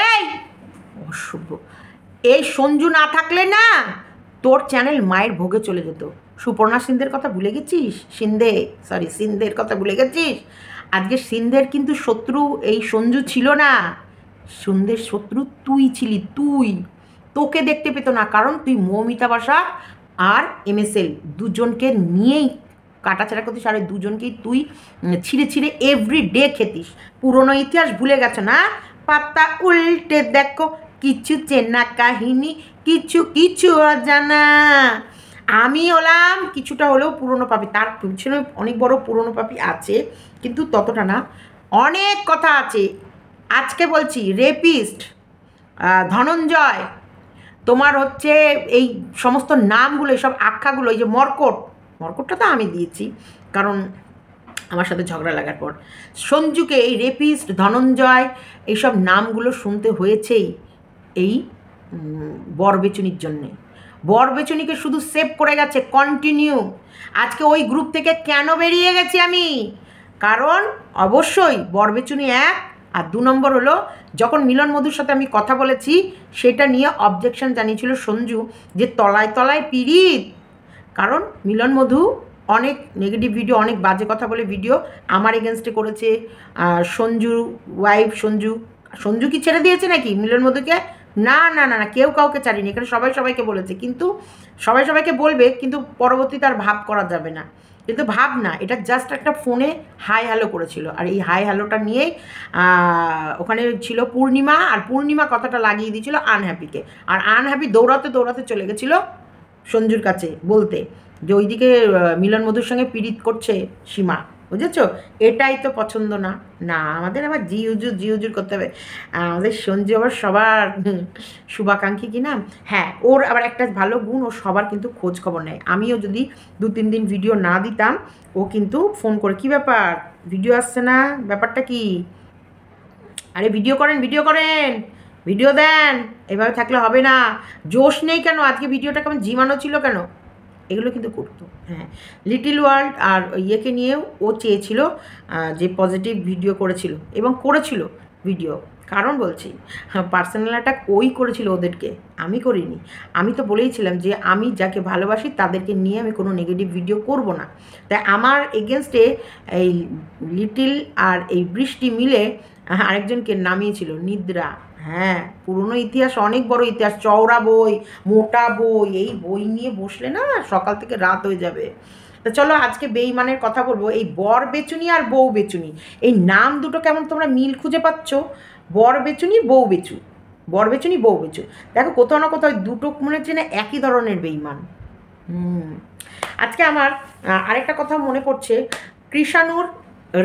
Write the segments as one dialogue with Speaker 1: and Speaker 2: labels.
Speaker 1: এই অশুভ, এই সঞ্জু না থাকলে না তোর চ্যানেল মায়ের ভোগে চলে যেত। সুপর্ণা সিন্ধের কথা ভুলে গেছিস? সিন্ধের কথা ভুলে গেছিস? আজকে সিন্ধের কিন্তু শত্রু এই সঞ্জু ছিল না, সন্ধ্যের শত্রু তুই ছিলি। তোকে দেখতে পেত না, কারণ তুই মৌমিতা বাসা আর MSL দুজনকে নিয়েই কাটাছাড়া করতিস, আর দুজনকেই তুই ছিঁড়ে ছিঁড়ে এভরিডে খেতিস। পুরনো ইতিহাস ভুলে গেছো না? পাতা উল্টে দেখো, কিছু চেনা কাহিনী, কিছু কিছু অজানা। আমি হলাম কিছুটা হলেও পুরনো পাপি, তার পিছনে অনেক বড় পুরনো পাপি আছে, কিন্তু ততটা না। অনেক কথা আছে। আজকে বলছি রেপিস্ট ধনঞ্জয়, তোমার হচ্ছে এই সমস্ত নামগুলো, এইসব আখ্যাগুলো, এই যে মর্কটটা তো আমি দিয়েছি, কারণ আমার সাথে ঝগড়া লাগার পর সঞ্জুকে এই রেপিস্ট ধনঞ্জয় এইসব নামগুলো শুনতে হয়েছেই এই বরবেচুনির জন্যে। বরবেচুনিকে শুধু সেভ করে গেছে কন্টিনিউ। আজকে ওই গ্রুপ থেকে কেন বেরিয়ে গেছি আমি? কারণ অবশ্যই বরবেচুনি এক, আর 2 নম্বর হলো যখন মিলন মধুর সাথে আমি কথা বলেছি সেটা নিয়ে অবজেকশন জানিয়েছিল সঞ্জু, যে তলায় তলায় পীড়িত। কারণ মিলন মধু অনেক নেগেটিভ ভিডিও, অনেক বাজে কথা বলে ভিডিও আমার এগেনস্টে করেছে। সঞ্জুর ওয়াইফ সঞ্জু কি ছেড়ে দিয়েছে নাকি মিলন মধুকে? না না না না, কেউ কাউকে ছাড়িনি, এখানে সবাই সবাইকে বলেছে, কিন্তু সবাই সবাইকে বলবে, কিন্তু পরবর্তীতে আর ভাব করা যাবে না। কিন্তু ভাব না, এটা জাস্ট একটা ফোনে হাই হ্যালো করেছিল, আর এই হাই হ্যালোটা নিয়েই ওখানে ছিল পূর্ণিমা, আর পূর্ণিমা কথাটা লাগিয়ে দিয়েছিল আনহ্যাপিকে, আর আনহ্যাপি দৌড়াতে দৌড়াতে চলে গেছিলো সঞ্জুর কাছে বলতে যে ওইদিকে মিলন মধুর সঙ্গে পীড়িত করছে সীমা, বুঝেছো? এটাই তো পছন্দ না। না, আমাদের আবার জি হুজুর করতে হবে। আমাদের সঞ্জু আবার সবার শুভাকাঙ্ক্ষী কি না? হ্যাঁ, ওর আবার একটা ভালো গুণ, ও সবার কিন্তু খোঁজ খবর নেয়। আমিও যদি 2-3 দিন ভিডিও না দিতাম, ও কিন্তু ফোন করে, কি ব্যাপার, ভিডিও আসছে না, ব্যাপারটা কি? আরে ভিডিও করেন ভিডিও দেন, এভাবে থাকলে হবে না। জোশ নেই কেন? আজকে ভিডিওটা কেমন ঝিমানো ছিল কেন? এগুলো কিন্তু করতো। হ্যাঁ, লিটিল ওয়ার্ল্ড আর ইয়েকে নিয়েও ও চেয়েছিল যে পজিটিভ ভিডিও করেছিল, এবং করেছিল ভিডিও। কারণ বলছি, পার্সোনাল অ্যাটাক ওই করেছিল ওদেরকে, আমি করিনি। আমি তো বলেইছিলাম যে আমি যাকে ভালোবাসি তাদেরকে নিয়ে আমি কোনো নেগেটিভ ভিডিও করব না। তাই আমার এগেনস্টে এই লিটিল আর এই বৃষ্টি মিলে আরেকজনকে নামিয়েছিল, নিদ্রা। হ্যাঁ, পুরনো ইতিহাস, অনেক বড় ইতিহাস, চওড়া বই, মোটা বই, এই বই নিয়ে বসলে না সকাল থেকে রাত হয়ে যাবে। তো চলো আজকে বেইমানের কথা বলবো। এই বর বেচুনি আর বউ বেচুনি, এই নাম দুটো কেমন তোমরা মিল খুঁজে পাচ্ছ? বর বেচুনি বউ বেচু, বর বেচুনি বউ বেচু, দেখো কোথাও না কোথাও দুটো মনে হচ্ছে না একই ধরনের বেইমান। আজকে আমার আরেকটা কথা মনে পড়ছে, কৃষাণুর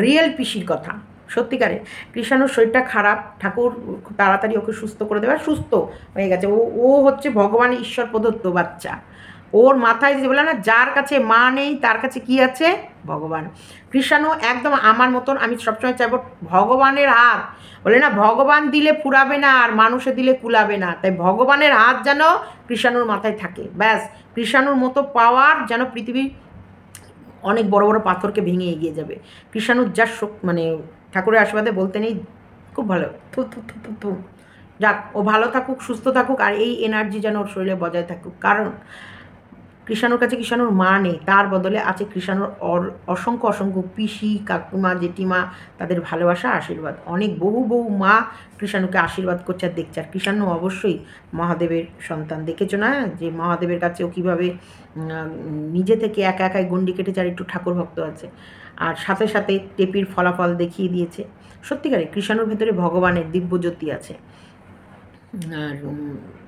Speaker 1: রিয়েল পিসির কথা। সত্যিকারে কৃষাণুর শরীরটা খারাপ, ঠাকুর খুব তাড়াতাড়ি ওকে সুস্থ করে দেবে, সুস্থ হয়ে গেছে। ও হচ্ছে ভগবান ঈশ্বর প্রদত্ত বাচ্চা। ওর মাথায় যে বলে না, যার কাছে মা নেই তার কাছে কি আছে? ভগবান। কৃষাণু একদম আমার মতন। আমি সবসময় চাইবো ভগবানের হাত, বলে না ভগবান দিলে ফুরাবে না আর মানুষে দিলে কুলাবে না, তাই ভগবানের হাত যেন কৃষাণুর মাথায় থাকে, ব্যাস। কৃষাণুর মতো পাওয়ার যেন পৃথিবীর অনেক বড় বড় পাথরকে ভেঙে এগিয়ে যাবে। কৃষাণুর যা মানে ঠাকুরের আশীর্বাদে বলতে নেই, খুব ভালো। থু। যাক, ও ভালো থাকুক, সুস্থ থাকুক, আর এই এনার্জি যেন ওর শরীরে বজায় থাকুক। কারণ কৃষাণুর কাছে কৃষাণুর মা নেই, তার বদলে আছে কৃষাণুর অসংখ্য পিসি, কাকুমা, জেঠিমা, তাদের ভালোবাসা, আশীর্বাদ। অনেক বহু মা কৃষাণুকে আশীর্বাদ করছে আর দেখছে। আর কৃষাণু অবশ্যই মহাদেবের সন্তান, দেখেছো না যে মহাদেবের কাছে ও কীভাবে নিজে থেকে একা একাই গণ্ডি কেটেছে, আর একটু ঠাকুর ভক্ত আছে, আর সাথে সাথে টেপির ফলাফল দেখিয়ে দিয়েছে। সত্যিকারে কৃষাণুর ভেতরে ভগবানের দিব্যজ্যোতি আছে, আর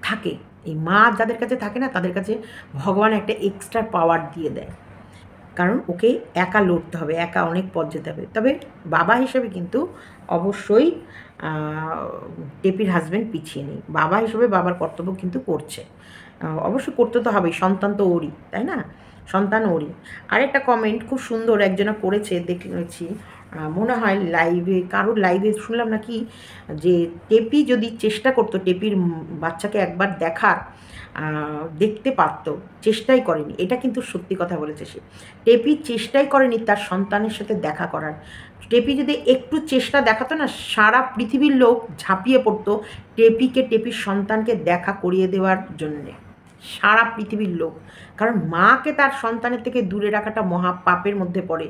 Speaker 1: থাকে। এই মা যাদের কাছে থাকে না, তাদের কাছে ভগবান একটা এক্সট্রা পাওয়ার দিয়ে দেয়, কারণ ওকে একা লড়তে হবে, একা অনেক পথ যেতে হবে। তবে বাবা হিসেবে কিন্তু অবশ্যই টেপির হাজব্যান্ড পিছিয়ে নেই। বাবা হিসেবে বাবার কর্তব্য কিন্তু করছে, অবশ্যই করতে তো হবেই, সন্তান তো ওরই, তাই না? সন্তান ওরই। আরেকটা কমেন্ট খুব সুন্দর একজনা করেছে, দেখেছি, মনে হয় লাইভে কারোর লাইভে শুনলাম নাকি যে টেপি যদি চেষ্টা করতো টেপির বাচ্চাকে একবার দেখার, দেখতে পারতো, চেষ্টাই করেনি। এটা কিন্তু সত্যি কথা বলেছে সে। টেপি চেষ্টাই করেনি তার সন্তানের সাথে দেখা করার। টেপি যদি একটু চেষ্টা দেখাতো না, সারা পৃথিবীর লোক ঝাঁপিয়ে পড়তো টেপির সন্তানকে দেখা করিয়ে দেওয়ার জন্যে। সারা পৃথিবীর লোক, কারণ মাকে তার সন্তানের থেকে দূরে রাখাটা মহা পাপের মধ্যে পড়ে।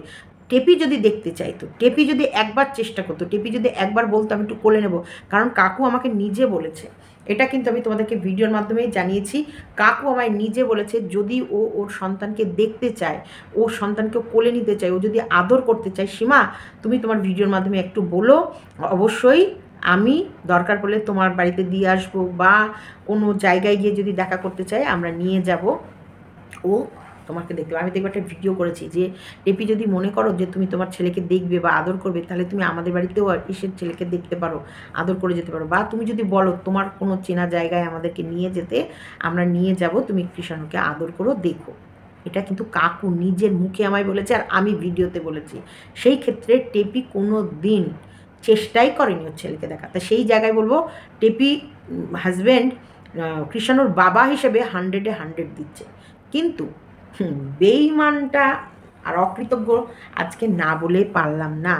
Speaker 1: টেপি যদি দেখতে চাইতো, টেপি যদি একবার চেষ্টা করতো, টেপি যদি একবার বলতো আমি একটু কোলে নেব, কারণ কাকু আমাকে নিজে বলেছে, এটা কিন্তু আমি তোমাদেরকে ভিডিওর মাধ্যমেই জানিয়েছি, কাকু আমায় নিজে বলেছে যদি ও ওর সন্তানকে দেখতে চায়, ওর সন্তানকে কোলে নিতে চায়, ও যদি আদর করতে চায়, সীমা তুমি তোমার ভিডিওর মাধ্যমে একটু বলো, অবশ্যই আমি দরকার পড়লে তোমার বাড়িতে দিয়ে আসবো, বা কোনো জায়গায় গিয়ে যদি দেখা করতে চাই আমরা নিয়ে যাব, ও তোমাকে দেখতে। আমি দেখবো একটা ভিডিও করেছি যে টেপি যদি মনে করো যে তুমি তোমার ছেলেকে দেখবে বা আদর করবে, তাহলে তুমি আমাদের বাড়িতেও এসে ছেলেকে দেখতে পারো, আদর করে যেতে পারো, বা তুমি যদি বলো তোমার কোনো চেনা জায়গায় আমাদেরকে নিয়ে যেতে, আমরা নিয়ে যাব, তুমি কৃষাণুকে আদর করো, দেখো। এটা কিন্তু কাকু নিজের মুখে আমায় বলেছে, আর আমি ভিডিওতে বলেছি। সেই ক্ষেত্রে টেপি কোনো দিন চেষ্টাই করেনি ওর ছেলেকে দেখা। তা সেই জায়গায় বলবো টেপি হাজব্যান্ড কৃষাণুর বাবা হিসেবে 100-এ 100 দিচ্ছে, কিন্তু বেঈমানটা আর অকৃতজ্ঞ আজকে না বলে পারলাম না।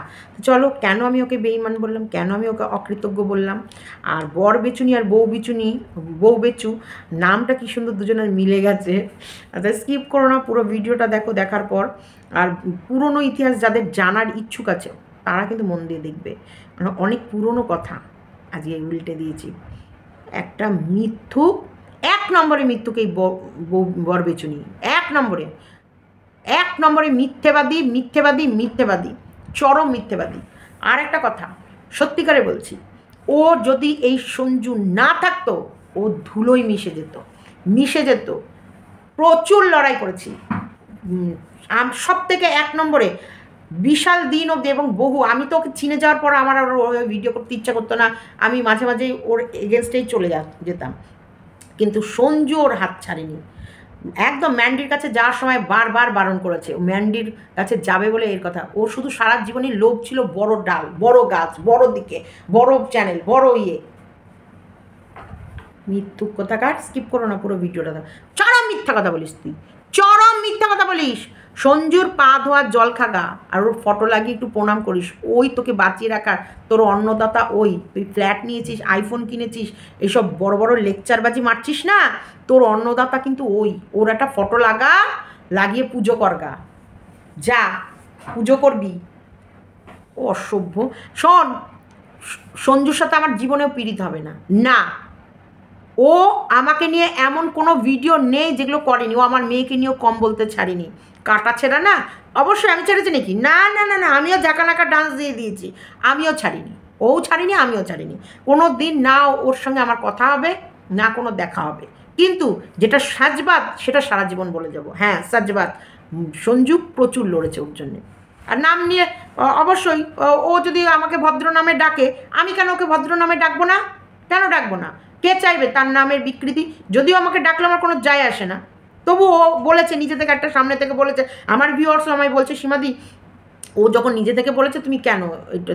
Speaker 1: চলো, কেন আমি ওকে বেঈমান বললাম, কেন আমি ওকে অকৃতজ্ঞ বললাম। আর বর বেচুনি আর বউ বেচু নামটা কি সুন্দর দুজনের মিলে গেছে। স্কিপ করো না, পুরো ভিডিওটা দেখো, দেখার পর আর পুরনো ইতিহাস যাদের জানার ইচ্ছুক আছে তারা কিন্তু মন দিয়ে দেখবে, মানে অনেক পুরনো কথা আজকে উল্টে দিয়েছি। একটা মিথ্যুক, 1 নম্বরে মিথ্যুকেই বর বেচুনি, 1 নম্বরে মিথ্যেবাদী, চরম মিথ্যেবাদী। আর একটা কথা সত্যিকারে বলছি, ও যদি এই সঞ্জু না থাকতো ও ধুলোয় মিশে যেত। প্রচুর লড়াই করেছি, সব থেকে 1 নম্বরে বিশাল দিন অবধি, এবং বহু, আমি তো ওকে চিনে যাওয়ার পর আমার আর ভিডিও করতে ইচ্ছা করতো না, আমি মাঝে মাঝে ওর এগেনস্টেই চলে যেতাম, কিন্তু সঞ্জু ওর হাত ছাড়েনি। একদম ম্যান্ডির কাছে যাওয়ার সময় বারবার বারণ করেছে, ম্যান্ডির কাছে যাবে বলে এর কথা। ওর শুধু সারা জীবনের লোভ ছিল বড় ডাল, বড় গাছ, বড় দিকে, বড় চ্যানেল, বড় মৃত্যু কোথাকার। স্কিপ করো না, পুরো ভিডিওটা দেখ। চরম মিথ্যা কথা বলিস তুই, চরম মিথ্যা কথা বলিস। সঞ্জুর পা ধোয়ার জল খাগা, আর ওর ফটো লাগিয়ে একটু প্রণাম করিস, ওই তোকে বাঁচিয়ে রাখার তোর অন্নদাতা। ওই তুই ফ্ল্যাট নিয়েছিস, আইফোন কিনেছিস, এসব বড় বড় লেকচারবাজি মারছিস না, তোর অন্নদাতা কিন্তু ওর একটা ফটো লাগিয়ে পুজো করগা, যা পুজো করবি। অসভ্য। শোন, সঞ্জুর সাথে আমার জীবনেও পীড়িত হবে না। ও আমাকে নিয়ে এমন কোনো ভিডিও নেই যেগুলো করেনি। ও আমার মেয়েকে নিয়েও কম বলতে ছাড়িনি। কাটা ছেঁড়া না, অবশ্যই আমি ছেড়েছি নাকি? না, আমিও ঝাঁকানাকা ডান্স দিয়ে দিয়েছি, আমিও ছাড়িনি, ওও ছাড়িনি, আমিও ছাড়িনি। কোনো দিন না ওর সঙ্গে আমার কথা হবে, না কোনো দেখা হবে, কিন্তু যেটা সাজবাদ সেটা সারা জীবন বলে যাব। হ্যাঁ, সাজবাদ সঞ্জু প্রচুর লড়েছে ওর জন্যে। আর নাম নিয়ে অবশ্যই ও যদি আমাকে ভদ্র নামে ডাকে, আমি কেন ওকে ভদ্র নামে ডাকবো না? কেন ডাকবো না? কে চাইবে তার নামের বিকৃতি? যদিও আমাকে ডাকলে আমার কোনো যায় আসে না, তবু ও বলেছে নিজে থেকে, একটা সামনে থেকে বলেছে। আমার ভিউয়ার্সও আমায় বলছে, সীমাদি ও যখন নিজে থেকে বলেছে তুমি কেন,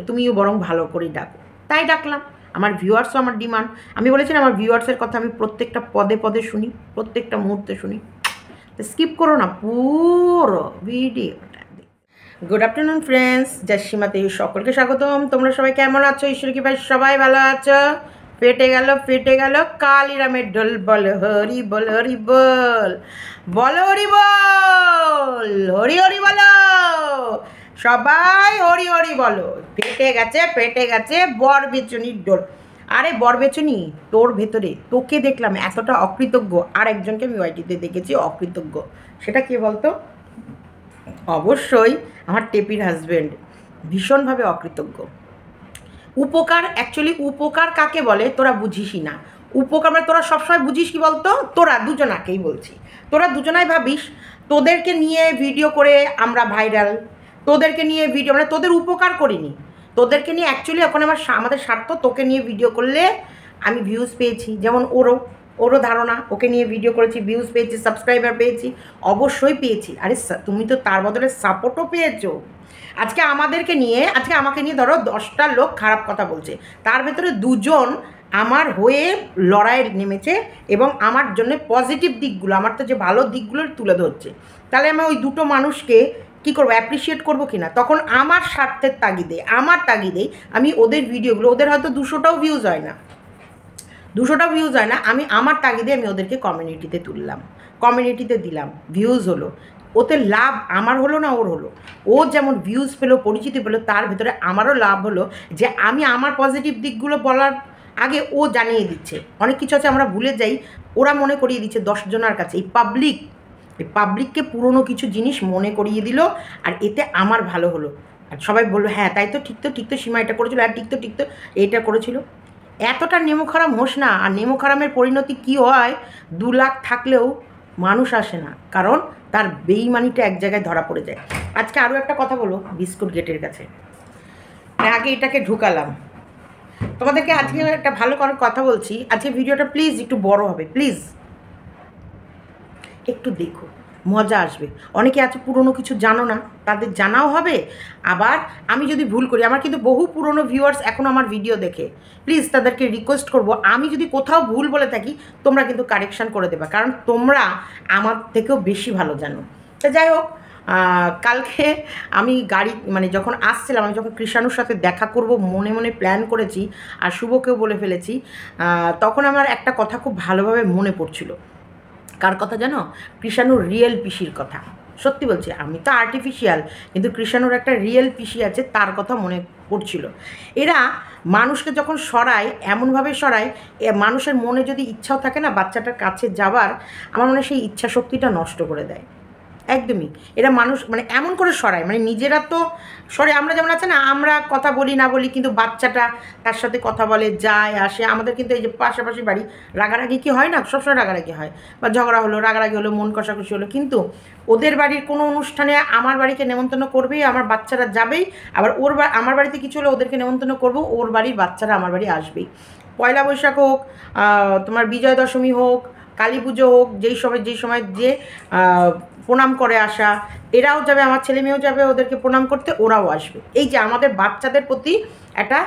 Speaker 1: তুমিও বরং ভালো করেই ডাকো, তাই ডাকলাম। আমার ভিউয়ার্সও আমার ডিমান্ড। আমি বলেছি না, আমার ভিউয়ার্সের কথা আমি প্রত্যেকটা পদে পদে শুনি, প্রত্যেকটা মুহূর্তে শুনি। স্কিপ করো না, পুরো ভিডিওটা। গুড আফটারনুন ফ্রেন্ডস, জয়সীমাতে সকলকে স্বাগতম। তোমরা সবাই কেমন আছো? ঈশ্বর কি ভাই সবাই ভালো আছো? ফেটে গেল কালিরামের ঢোল, বল হরি বল, হরি বল, বলো হরি বল, হরি হরি বলো, সবাই হরি হরি বলো। ফেটে গেছে বর বেচনির ঢোল। আরে বর বেচনি, তোর ভেতরে তোকে দেখলাম এতটা অকৃতজ্ঞ, আর একজনকে আমি ওয়াইটিতে দেখেছি অকৃতজ্ঞ। সেটা কে বলতো? অবশ্যই আমার টেপির হাজব্যান্ড, ভীষণভাবে অকৃতজ্ঞ। উপকার, অ্যাকচুয়ালি উপকার কাকে বলে তোরা বুঝিসই না। উপকার মানে তোরা সবসময় বুঝিস কি বলতো, তোরা দুজনাকেই বলছি, তোরা দুজনাই ভাবিস তোদেরকে নিয়ে ভিডিও করে আমরা ভাইরাল, তোদেরকে নিয়ে ভিডিও, মানে তোদের উপকার করিনি, তোদেরকে নিয়ে অ্যাকচুয়ালি এখন আমাদের স্বার্থ, তোকে নিয়ে ভিডিও করলে আমি ভিউজ পেয়েছি, যেমন ওরও ধারণা, ওকে নিয়ে ভিডিও করেছি, ভিউজ পেয়েছি, সাবস্ক্রাইবার পেয়েছি, অবশ্যই পেয়েছি। আরে তুমি তো তার বদলে সাপোর্টও পেয়েছো। আজকে আমাদেরকে নিয়ে, আজকে আমাকে নিয়ে ধরো 10টা লোক খারাপ কথা বলছে, তার ভেতরে 2জন আমার হয়ে লড়াইয়ে নেমেছে এবং আমার জন্য পজিটিভ দিকগুলো, আমার তো যে ভালো দিকগুলো তুলে ধরছে। তাহলে আমি ওই দুটো মানুষকে কী করবো, অ্যাপ্রিসিয়েট করবো কি না? তখন আমার স্বার্থের তাগিদে, আমার তাগিদেই আমি ওদের ভিডিওগুলো, ওদের হয়তো 200টাও ভিউজ হয় না, 200টা ভিউজ হয় না, আমি আমার তাগিদে আমি ওদেরকে কমিউনিটিতে তুললাম, কমিউনিটিতে দিলাম, ভিউজ হলো, ওতে লাভ আমার হলো না ওর হলো। ও যেমন ভিউজ পেলো, পরিচিতি পেলো, তার ভেতরে আমারও লাভ হলো যে আমি আমার পজিটিভ দিকগুলো বলার আগে ও জানিয়ে দিচ্ছে। অনেক কিছু আছে আমরা ভুলে যাই, ওরা মনে করিয়ে দিচ্ছে 10 জনের কাছে। এই পাবলিককে পুরনো কিছু জিনিস মনে করিয়ে দিল, আর এতে আমার ভালো হলো। আর সবাই বললো হ্যাঁ তাই তো, ঠিক তো সীমা এটা করেছিল, হ্যাঁ ঠিক তো এটা করেছিল। এতটা নেমোখারাম হোস না। আর নেমোখারামের পরিণতি কি হয়, 2 লাখ থাকলেও মানুষ আসে না, কারণ তার বেইমানিটা এক জায়গায় ধরা পড়ে যায়। আজকে আরও একটা কথা বলো বিস্কুট গেটের কাছে, আগে এটাকে ঢুকালাম তোমাদেরকে। আজকে একটা ভালো করে কথা বলছি, আজকে ভিডিওটা প্লিজ একটু বড় হবে, প্লিজ একটু দেখো, মজা আসবে। অনেকে আছে পুরনো কিছু জানো না, তাদের জানাও হবে। আবার আমি যদি ভুল করি, আমার কিন্তু বহু পুরনো ভিউয়ার্স এখন আমার ভিডিও দেখে, প্লিজ তাদেরকে রিকোয়েস্ট করব, আমি যদি কোথাও ভুল বলে থাকি তোমরা কিন্তু কারেকশান করে দেবা, কারণ তোমরা আমার থেকেও বেশি ভালো জানো। তো যাই হোক, কালকে আমি গাড়ি মানে যখন আসছিলাম, আমি যখন কৃষাণুর সাথে দেখা করব মনে মনে প্ল্যান করেছি, আর শুভকেও বলে ফেলেছি, তখন আমার একটা কথা খুব ভালোভাবে মনে পড়ছিল। কার কথা জানো? কৃষাণুর রিয়েল পিসির কথা। সত্যি বলছি, আমি তো আর্টিফিশিয়াল, কিন্তু কৃষাণুর একটা রিয়েল পিসি আছে, তার কথা মনে পড়ছিল। এরা মানুষকে যখন সরায়, এমনভাবে সরায়, মানুষের মনে যদি ইচ্ছাও থাকে না বাচ্চাটার কাছে যাওয়ার, আমার মনে হয় সেই ইচ্ছা শক্তিটা নষ্ট করে দেয় একদমই। এরা মানুষ মানে এমন করে সরায়, মানে নিজেরা তো সরে, আমরা যেমন আছে না, আমরা কথা বলি না বলি, কিন্তু বাচ্চাটা তার সাথে কথা বলে, যায় আসে। আমাদের কিন্তু এই যে পাশাপাশি বাড়ি, রাগারাগি কি হয় না, সবসময় রাগারাগি হয়, বা ঝগড়া হলো, রাগারাগি হলো, মন কষাকষি হলো, কিন্তু ওদের বাড়ির কোনো অনুষ্ঠানে আমার বাড়িকে নেমন্তন্ন করবেই, আমার বাচ্চারা যাবেই। আবার আমার বাড়িতে কিছু হলে ওদেরকে নেমন্তন্ন করবো, ওর বাড়ির বাচ্চারা আমার বাড়ি আসবেই। পয়লা বৈশাখ হোক, তোমার বিজয় দশমী হোক, কালী পুজো হোক, যেই সময় যে প্রণাম করে আসা, এরাও যাবে, আমার ছেলে মেয়েও যাবে ওদেরকে প্রণাম করতে, ওরাও আসবে। এই যে আমাদের বাচ্চাদের প্রতি একটা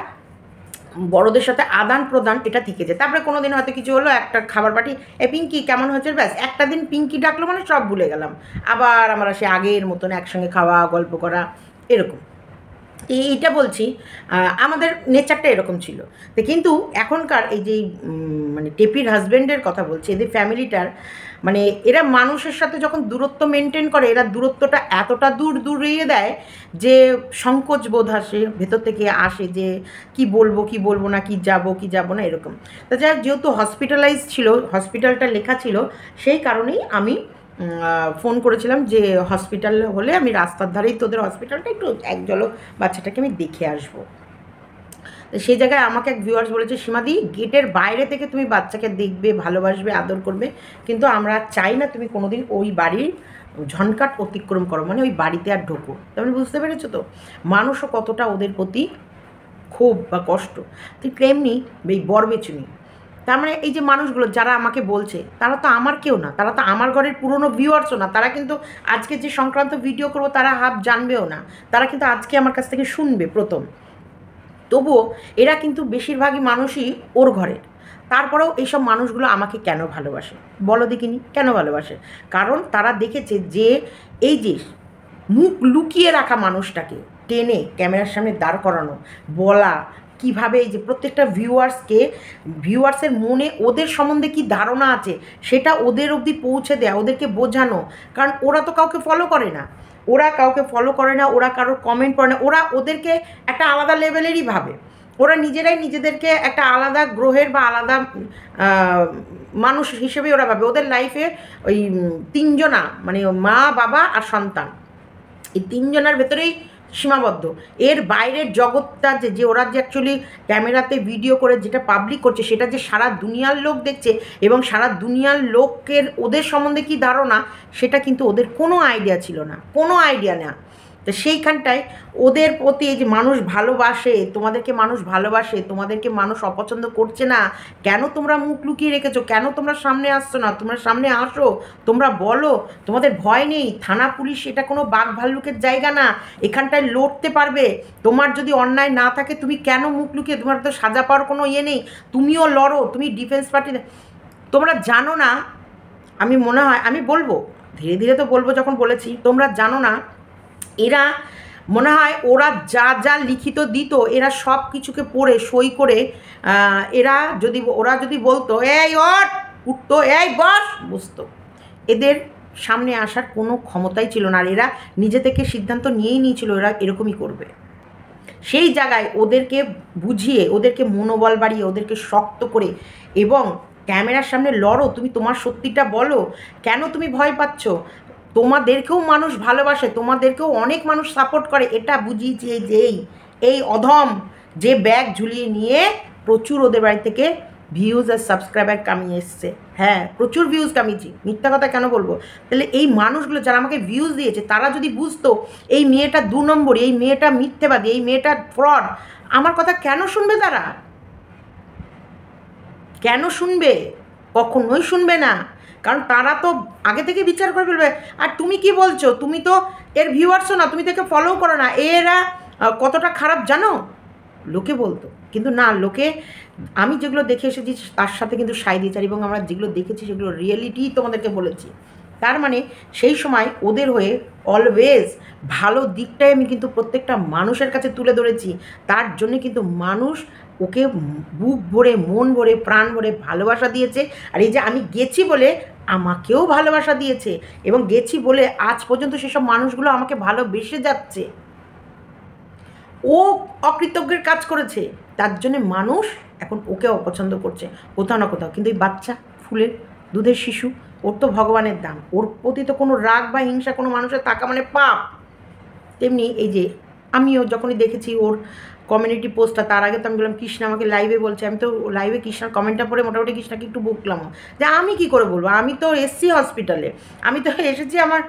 Speaker 1: বড়দের সাথে আদান প্রদান এটা থেকে যায়। তারপরে কোনো দিন হয়তো কিছু হলো, একটা খাবার পার্টি, পিঙ্কি কেমন হয়েছে, ব্যাস একটা দিন পিঙ্কি ডাকলো মানে সব ভুলে গেলাম, আবার আমরা সে আগের মতন একসঙ্গে খাওয়া, গল্প করা, এরকম। এইটা বলছি, আমাদের নেচারটা এরকম ছিল। তো কিন্তু এখনকার এই যে মানে টেপির হাজব্যান্ডের কথা বলছি, এদের ফ্যামিলিটার মানে এরা মানুষের সাথে যখন দূরত্ব মেনটেন করে, এরা দূরত্বটা এতটা দূরিয়ে দেয় যে সংকোচ বোধ আসে, ভেতর থেকে আসে যে কি বলবো না, কি যাব না, এরকম। তা যাই হোক, যেহেতু হসপিটালাইজ ছিল, হসপিটালটা লেখা ছিল, সেই কারণেই আমি ফোন করেছিলাম যে হসপিটাল হলে আমি রাস্তার ধারেই তোদের হসপিটালটা, একটু এক ঝলক বাচ্চাটাকে আমি দেখে আসবো। সেই জায়গায় আমাকে এক ভিউয়ার্স বলেছে, সীমাদি গেটের বাইরে থেকে তুমি বাচ্চাকে দেখবে, ভালোবাসবে, আদর করবে, কিন্তু আমরা চাই না তুমি কোনোদিন ওই বাড়ির ঝনকাট অতিক্রম করো, মানে ওই বাড়িতে আর ঢোকো। তারপরে বুঝতে পেরেছো তো মানুষও কতটা ওদের প্রতি ক্ষোভ বা কষ্ট। ঠিক তেমনি এই বরবেচুনি, তার মানে এই যে মানুষগুলো যারা আমাকে বলছে, তারা তো আমার কেউ না, তারা তো আমার ঘরের পুরনো ভিউয়ার্সও না, তারা কিন্তু আজকে যে সংক্রান্ত ভিডিও করবো তারা হাফ জানবেও না, তারা কিন্তু আজকে আমার কাছ থেকে শুনবে প্রথম। তবুও এরা কিন্তু বেশিরভাগই মানুষই ওর ঘরের। তারপরেও এইসব মানুষগুলো আমাকে কেন ভালোবাসে বলো দেখিনি, কেন ভালোবাসে? কারণ তারা দেখেছে যে এই যে মুখ লুকিয়ে রাখা মানুষটাকে টেনে ক্যামেরার সামনে দাঁড় করানো, বলা কীভাবে, এই যে প্রত্যেকটা ভিউয়ার্সের মনে ওদের সম্বন্ধে কী ধারণা আছে সেটা ওদের অবধি পৌঁছে দেয়া, ওদেরকে বোঝানো। কারণ ওরা তো কাউকে ফলো করে না, ওরা কারোর কমেন্ট পড়ে না, ওরা ওদেরকে একটা আলাদা লেভেলেরই ভাবে, ওরা নিজেরাই নিজেদেরকে একটা আলাদা গ্রহের বা আলাদা মানুষ হিসেবে ওরা ভাবে। ওদের লাইফে ওই 3 জনা, মানে মা, বাবা আর সন্তান, এই 3 জনের ভেতরেই সীমাবদ্ধ। এর বাইরের জগৎটা যে ওরা যে অ্যাকচুয়ালি ক্যামেরাতে ভিডিও করে যেটা পাবলিক করছে, সেটা যে সারা দুনিয়ার লোক দেখছে এবং সারা দুনিয়ার লোকের ওদের সম্বন্ধে কী ধারণা, সেটা কিন্তু ওদের কোনো আইডিয়া ছিল না, কোনো আইডিয়া না। তো সেইখানটায় ওদের প্রতি এই যে মানুষ ভালোবাসে, তোমাদেরকে মানুষ ভালোবাসে, তোমাদেরকে মানুষ অপছন্দ করছে না, কেন তোমরা মুখ লুকিয়ে রেখেছো, কেন তোমরা সামনে আসছো না, তোমরা সামনে আসো, তোমরা বলো, তোমাদের ভয় নেই, থানা পুলিশ এটা কোনো বাঘ ভাল্লুকের জায়গা না, এখানটায় লড়তে পারবে, তোমার যদি অন্যায় না থাকে তুমি কেন মুখ লুকিয়ে, তোমার তো সাজা পাওয়ার কোনো ইয়ে নেই, তুমিও লড়ো, তুমি ডিফেন্স পার্টি, তোমরা জানো না, আমি মনে হয় আমি বলবো ধীরে ধীরে তো বলবো, যখন বলেছি তোমরা জানো না, এরা মনে হয় ওরা যা যা লিখিত দিত এরা সব কিছুকে পড়ে সই করে, ওরা যদি বলতো এই ওঠ উঠতো, এই বস বুঝতো, এদের সামনে আসার কোনো ক্ষমতাই ছিল না, আর এরা নিজে থেকে সিদ্ধান্ত নিয়েই নিয়েছিল এরা এরকমই করবে। সেই জায়গায় ওদেরকে বুঝিয়ে, ওদেরকে মনোবল বাড়িয়ে, ওদেরকে শক্ত করে, এবং ক্যামেরার সামনে লড়ো, তুমি তোমার সত্যিটা বলো, কেন তুমি ভয় পাচ্ছ, তোমাদেরকেও মানুষ ভালোবাসে, তোমাদেরকেও অনেক মানুষ সাপোর্ট করে, এটা বুঝিয়েছি এই যে এই অধম যে ব্যাগ ঝুলিয়ে নিয়ে প্রচুর ওদের বাড়ি থেকে ভিউজ আর সাবস্ক্রাইবার কামিয়ে এসছে, হ্যাঁ প্রচুর ভিউজ কামিয়েছি, মিথ্যা কথা কেন বলবো, তাহলে এই মানুষগুলো যারা আমাকে ভিউজ দিয়েছে তারা যদি বুঝতো এই মেয়েটা 2 নম্বরই, এই মেয়েটা মিথ্যেবাদী, এই মেয়েটা ফ্রড, আমার কথা কেন শুনবে তারা, কেন শুনবে, কখনোই শুনবে না, কারণ তারা তো আগে থেকে বিচার করে ফেলবে, আর তুমি কি বলছো, তুমি তো এর ভিউয়ার্সও না, তুমি তাকে ফলো করো না, এরা কতটা খারাপ জানো, লোকে বলতো, কিন্তু না, লোকে আমি যেগুলো দেখে এসেছি তার সাথে কিন্তু সাই দিয়েছে, এবং আমরা যেগুলো দেখেছি সেগুলো রিয়েলিটি তোমাদেরকে বলেছি, তার মানে সেই সময় ওদের হয়ে অলওয়েজ ভালো দিকটাই আমি কিন্তু প্রত্যেকটা মানুষের কাছে তুলে ধরেছি, তার জন্য কিন্তু মানুষ ওকে বুক ভরে, মন ভরে, প্রাণ ভরে ভালোবাসা দিয়েছে, আর এই যে আমি গেছি বলে আমাকেও ভালোবাসা দিয়েছে, এবং গেছি বলে আজ পর্যন্ত সেসব মানুষগুলো আমাকে ভালোবেসে যাচ্ছে, ও অকৃতজ্ঞের কাজ করেছে, তার জন্যে মানুষ এখন ওকে অপছন্দ করছে কোথাও না কোথাও, কিন্তু এই বাচ্চা ফুলের দুধের শিশু, ওর তো ভগবানের দাম, ওর প্রতি তো কোনো রাগ বা হিংসা কোনো মানুষের থাকা মানে পাপ, তেমনি এই যে আমিও যখনই দেখেছি ওর কমিউনিটি পোস্টটা, তার আগে তো আমি বললাম কৃষ্ণা আমাকে লাইভে বলছে, আমি তো লাইভে কৃষ্ণার কমেন্টটা পড়ে মোটামুটি কৃষ্ণাকে একটু বকলামও, যে আমি কি করে বলবো, আমি তো এসছি হসপিটালে, আমি তো এসেছি আমার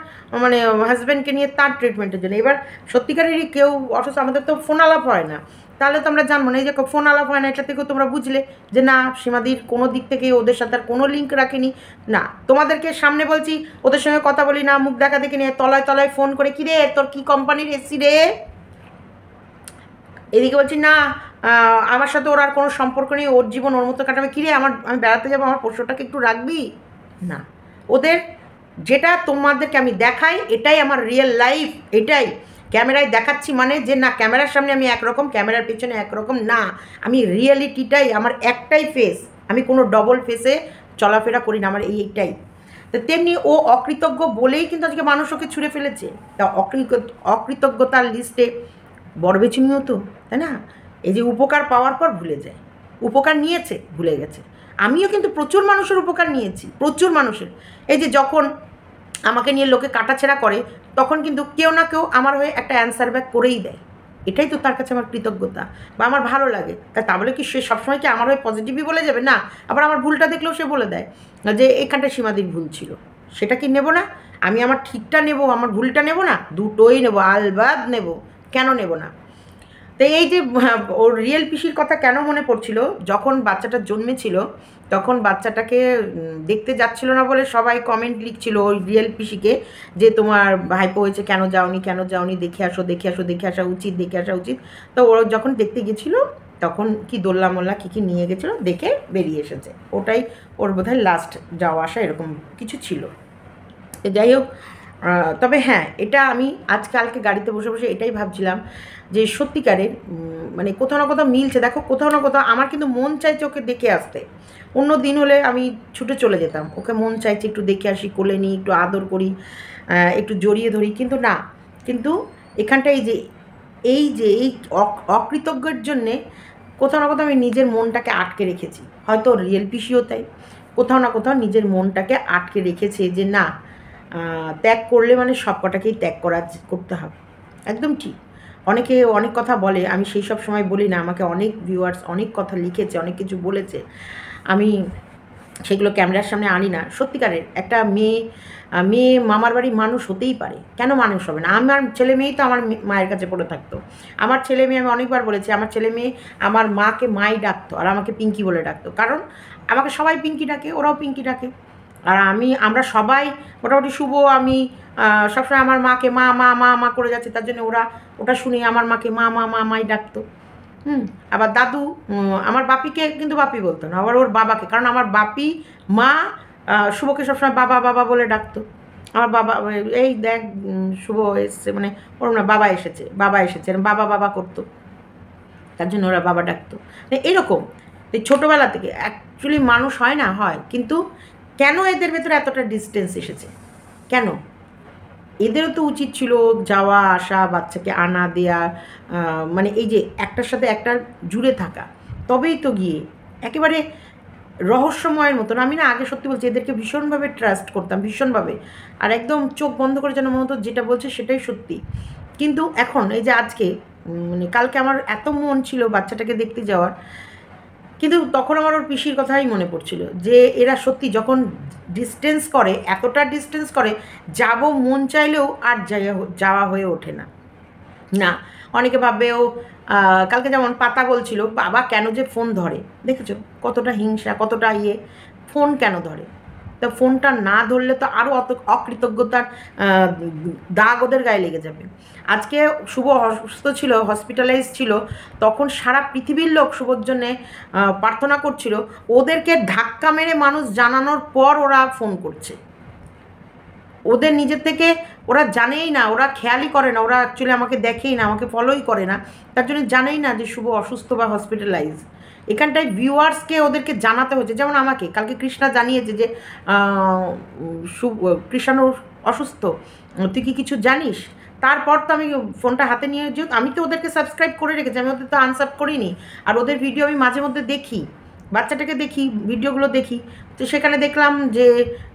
Speaker 1: মানে হাজব্যান্ডকে নিয়ে তার ট্রিটমেন্টের জন্য, এবার সত্যিকারেরই কেউ অথচ আমাদের তো ফোন আলাপ হয় না, তাহলে তো আমরা জানবো না, এই যে ফোন আলাপ হয় না, এটা থেকেও তোমরা বুঝলে যে না সীমাদির কোনো দিক থেকে ওদের সাথে আর কোনো লিঙ্ক রাখিনি, না তোমাদেরকে সামনে বলছি ওদের সঙ্গে কথা বলি না, মুখ দেখা দেখে নিয়ে তলায় তলায় ফোন করে, কি রে তোর কী কোম্পানির এসি রে, এদিকে বলছি না আমার সাথে ওর আর কোনো সম্পর্ক নেই, ওর জীবন ওর মতো কাটাবে, কিরে আমি বেড়াতে যাবো, আমার পোষ্যটাকে একটু রাখবি না, ওদের যেটা তোমাদেরকে আমি দেখাই এটাই আমার রিয়েল লাইফ, এটাই ক্যামেরায় দেখাচ্ছি মানে যে না ক্যামেরার সামনে আমি একরকম, ক্যামেরার পেছনে একরকম না, আমি রিয়েলিটিটাই, আমার একটাই ফেস, আমি কোনো ডবল ফেসে চলাফেরা করি না, আমার এইটাই, তো তেমনি ও অকৃতজ্ঞ বলেই কিন্তু আজকে মানুষ ওকে ছুঁড়ে ফেলেছে, তা অকৃতজ্ঞতার লিস্টে বড় বেচুনিও তো, তাই না, এই যে উপকার পাওয়ার পর ভুলে যায়, উপকার নিয়েছে ভুলে গেছে, আমিও কিন্তু প্রচুর মানুষের উপকার নিয়েছি, প্রচুর মানুষের, এই যে যখন আমাকে নিয়ে লোকে কাটাছেড়া করে তখন কিন্তু কেউ না কেউ আমার হয়ে একটা অ্যান্সার ব্যাক করেই দেয়, এটাই তো তার কাছে আমার কৃতজ্ঞতা বা আমার ভালো লাগে, তা বলে কি সে সবসময় কি আমার হয়ে পজিটিভই বলে যাবে না, আবার আমার ভুলটা দেখলেও সে বলে দেয় যে এখানটা সীমাদির ভুল ছিল, সেটা কি নেব না, আমি আমার ঠিকটা নেব, আমার ভুলটা নেব না, দুটোই নেব, আলবাদ নেব, কেন নেব না, তো এই যে ওর রিয়েল পিসির কথা কেন মনে পড়ছিল, যখন বাচ্চাটা জন্মেছিল তখন বাচ্চাটাকে দেখতে যাচ্ছিল না বলে সবাই কমেন্ট লিখছিল ওই রিয়েল পিসিকে, যে তোমার ভাইপো হয়েছে কেন যাওনি, কেন যাওনি, দেখে আসো, দেখে আসো, দেখে আসা উচিত, দেখে আসা উচিত, তো ওরা যখন দেখতে গেছিলো তখন কি দোল্লা মোল্লা কী কী নিয়ে গেছিলো দেখে বেরিয়ে এসেছে, ওটাই ওর বোধহয় লাস্ট যাওয়া আসা এরকম কিছু ছিল, যাই হোক, তবে হ্যাঁ এটা আমি আজকালকে গাড়িতে বসে বসে এটাই ভাবছিলাম যে সত্যিকারের মানে কোথাও না কোথাও মিলছে, দেখো কোথাও না কোথাও আমার কিন্তু মন চাইছে ওকে দেখে আসতে, অন্য দিন হলে আমি ছুটে চলে যেতাম, ওকে মন চাইছে একটু দেখে আসি, কোলে নিই, একটু আদর করি, একটু জড়িয়ে ধরি, কিন্তু না, কিন্তু এখানটা এই যে অকৃতজ্ঞের জন্যে কোথাও না কোথাও আমি নিজের মনটাকে আটকে রেখেছি, হয়তো রিয়েল পিসিও তাই কোথাও না কোথাও নিজের মনটাকে আটকে রেখেছে যে না ত্যাগ করলে মানে সব কটাকেই ত্যাগ করতে হবে, একদম ঠিক, অনেকে অনেক কথা বলে, আমি সেই সব সময় বলি না, আমাকে অনেক ভিউয়ার্স অনেক কথা লিখেছে, অনেক কিছু বলেছে, আমি সেগুলো ক্যামেরার সামনে আনি না। সত্যিকারের একটা মেয়ে মামার বাড়ির মানুষ হতেই পারে, কেন মানুষ হবে না? আমার ছেলে মেয়েই তো আমার মায়ের কাছে পড়ে থাকতো। আমার ছেলে মেয়ে, আমি অনেকবার বলেছি, আমার ছেলে মেয়ে আমার মাকে মাই ডাকতো আর আমাকে পিঙ্কি বলে ডাকতো, কারণ আমাকে সবাই পিঙ্কি ডাকে, ওরাও পিঙ্কি ডাকে। আর আমরা সবাই মোটামুটি শুভ, আমি সবসময় আমার মাকে মা মা মা মা করে যাচ্ছে, তার জন্য ওরা ওটা শুনে আমার মাকে মা মা মা মাই ডাকতো। আবার দাদু, আমার বাপিকে কিন্তু বাপি বলতো না, আবার ওর বাবাকে, কারণ আমার বাপি মা শুভকে সবসময় বাবা বাবা বলে ডাকতো। আমার বাবা, এই দেখ শুভ এসছে, মানে ওর না বাবা এসেছে, বাবা বাবা করতো, তার জন্য ওরা বাবা ডাকতো। এরকম এই ছোটোবেলা থেকে অ্যাকচুয়ালি মানুষ হয় না, হয়, কিন্তু কেন এদের ভেতরে এতটা ডিস্টেন্স এসেছে? কেন? এদেরও তো উচিত ছিল যাওয়া আসা, বাচ্চাকে আনা দেয়া, মানে এই যে একটার সাথে একটা জুড়ে থাকা, তবেই তো গিয়ে একেবারে রহস্যময়ের মতন। আমি না আগে সত্যি বলছি এদেরকে ভীষণভাবে ট্রাস্ট করতাম, ভীষণভাবে, আর একদম চোখ বন্ধ করে যেন মনে হতো যেটা বলছে সেটাই সত্যি। কিন্তু এখন এই যে আজকে, মানে কালকে আমার এত মন ছিল বাচ্চাটাকে দেখতে যাওয়ার, কিন্তু তখন আমার ওর পিসির কথাই মনে পড়ছিল যে এরা সত্যি যখন ডিস্টেন্স করে, এতটা ডিস্টেন্স করে, যাব মন চাইলেও আর যাওয়া হয়ে ওঠে না। না, অনেকে ভাববে ও, কালকে যেমন পাতা বলছিল বাবা কেন যে ফোন ধরে, দেখেছো কতটা হিংসা, কতটা ফোন কেন ধরে? তো ফোনটা না ধরলে তো আরও অত অকৃতজ্ঞতার দাগ ওদের গায়ে লেগে যাবে। আজকে শুভ অসুস্থ ছিল, হসপিটালাইজ ছিল, তখন সারা পৃথিবীর লোক শুভর জন্যে প্রার্থনা করছিল, ওদেরকে ধাক্কা মেরে মানুষ জানানোর পর ওরা ফোন করছে। ওদের নিজের থেকে ওরা জানেই না, ওরা খেয়ালই করে না, ওরা অ্যাকচুয়ালি আমাকে দেখেই না, আমাকে ফলোই করে না, তার জন্য জানেই না যে শুভ অসুস্থ বা হসপিটালাইজ। এখানটায় ভিউয়ার্সকে ওদেরকে জানাতে হচ্ছে, যেমন আমাকে কালকে কৃষ্ণা জানিয়েছে যে কৃষ্ণানো অসুস্থ, তুই কি কিছু জানিস? তারপর তো আমি ফোনটা হাতে নিয়ে, যেহেতু আমি তো ওদেরকে সাবস্ক্রাইব করে রেখেছি, আমি ওদের তো আনসাব করিনি, আর ওদের ভিডিও আমি মাঝে মধ্যে দেখি, বাচ্চাটাকে দেখি, ভিডিওগুলো দেখি। তো সেখানে দেখলাম যে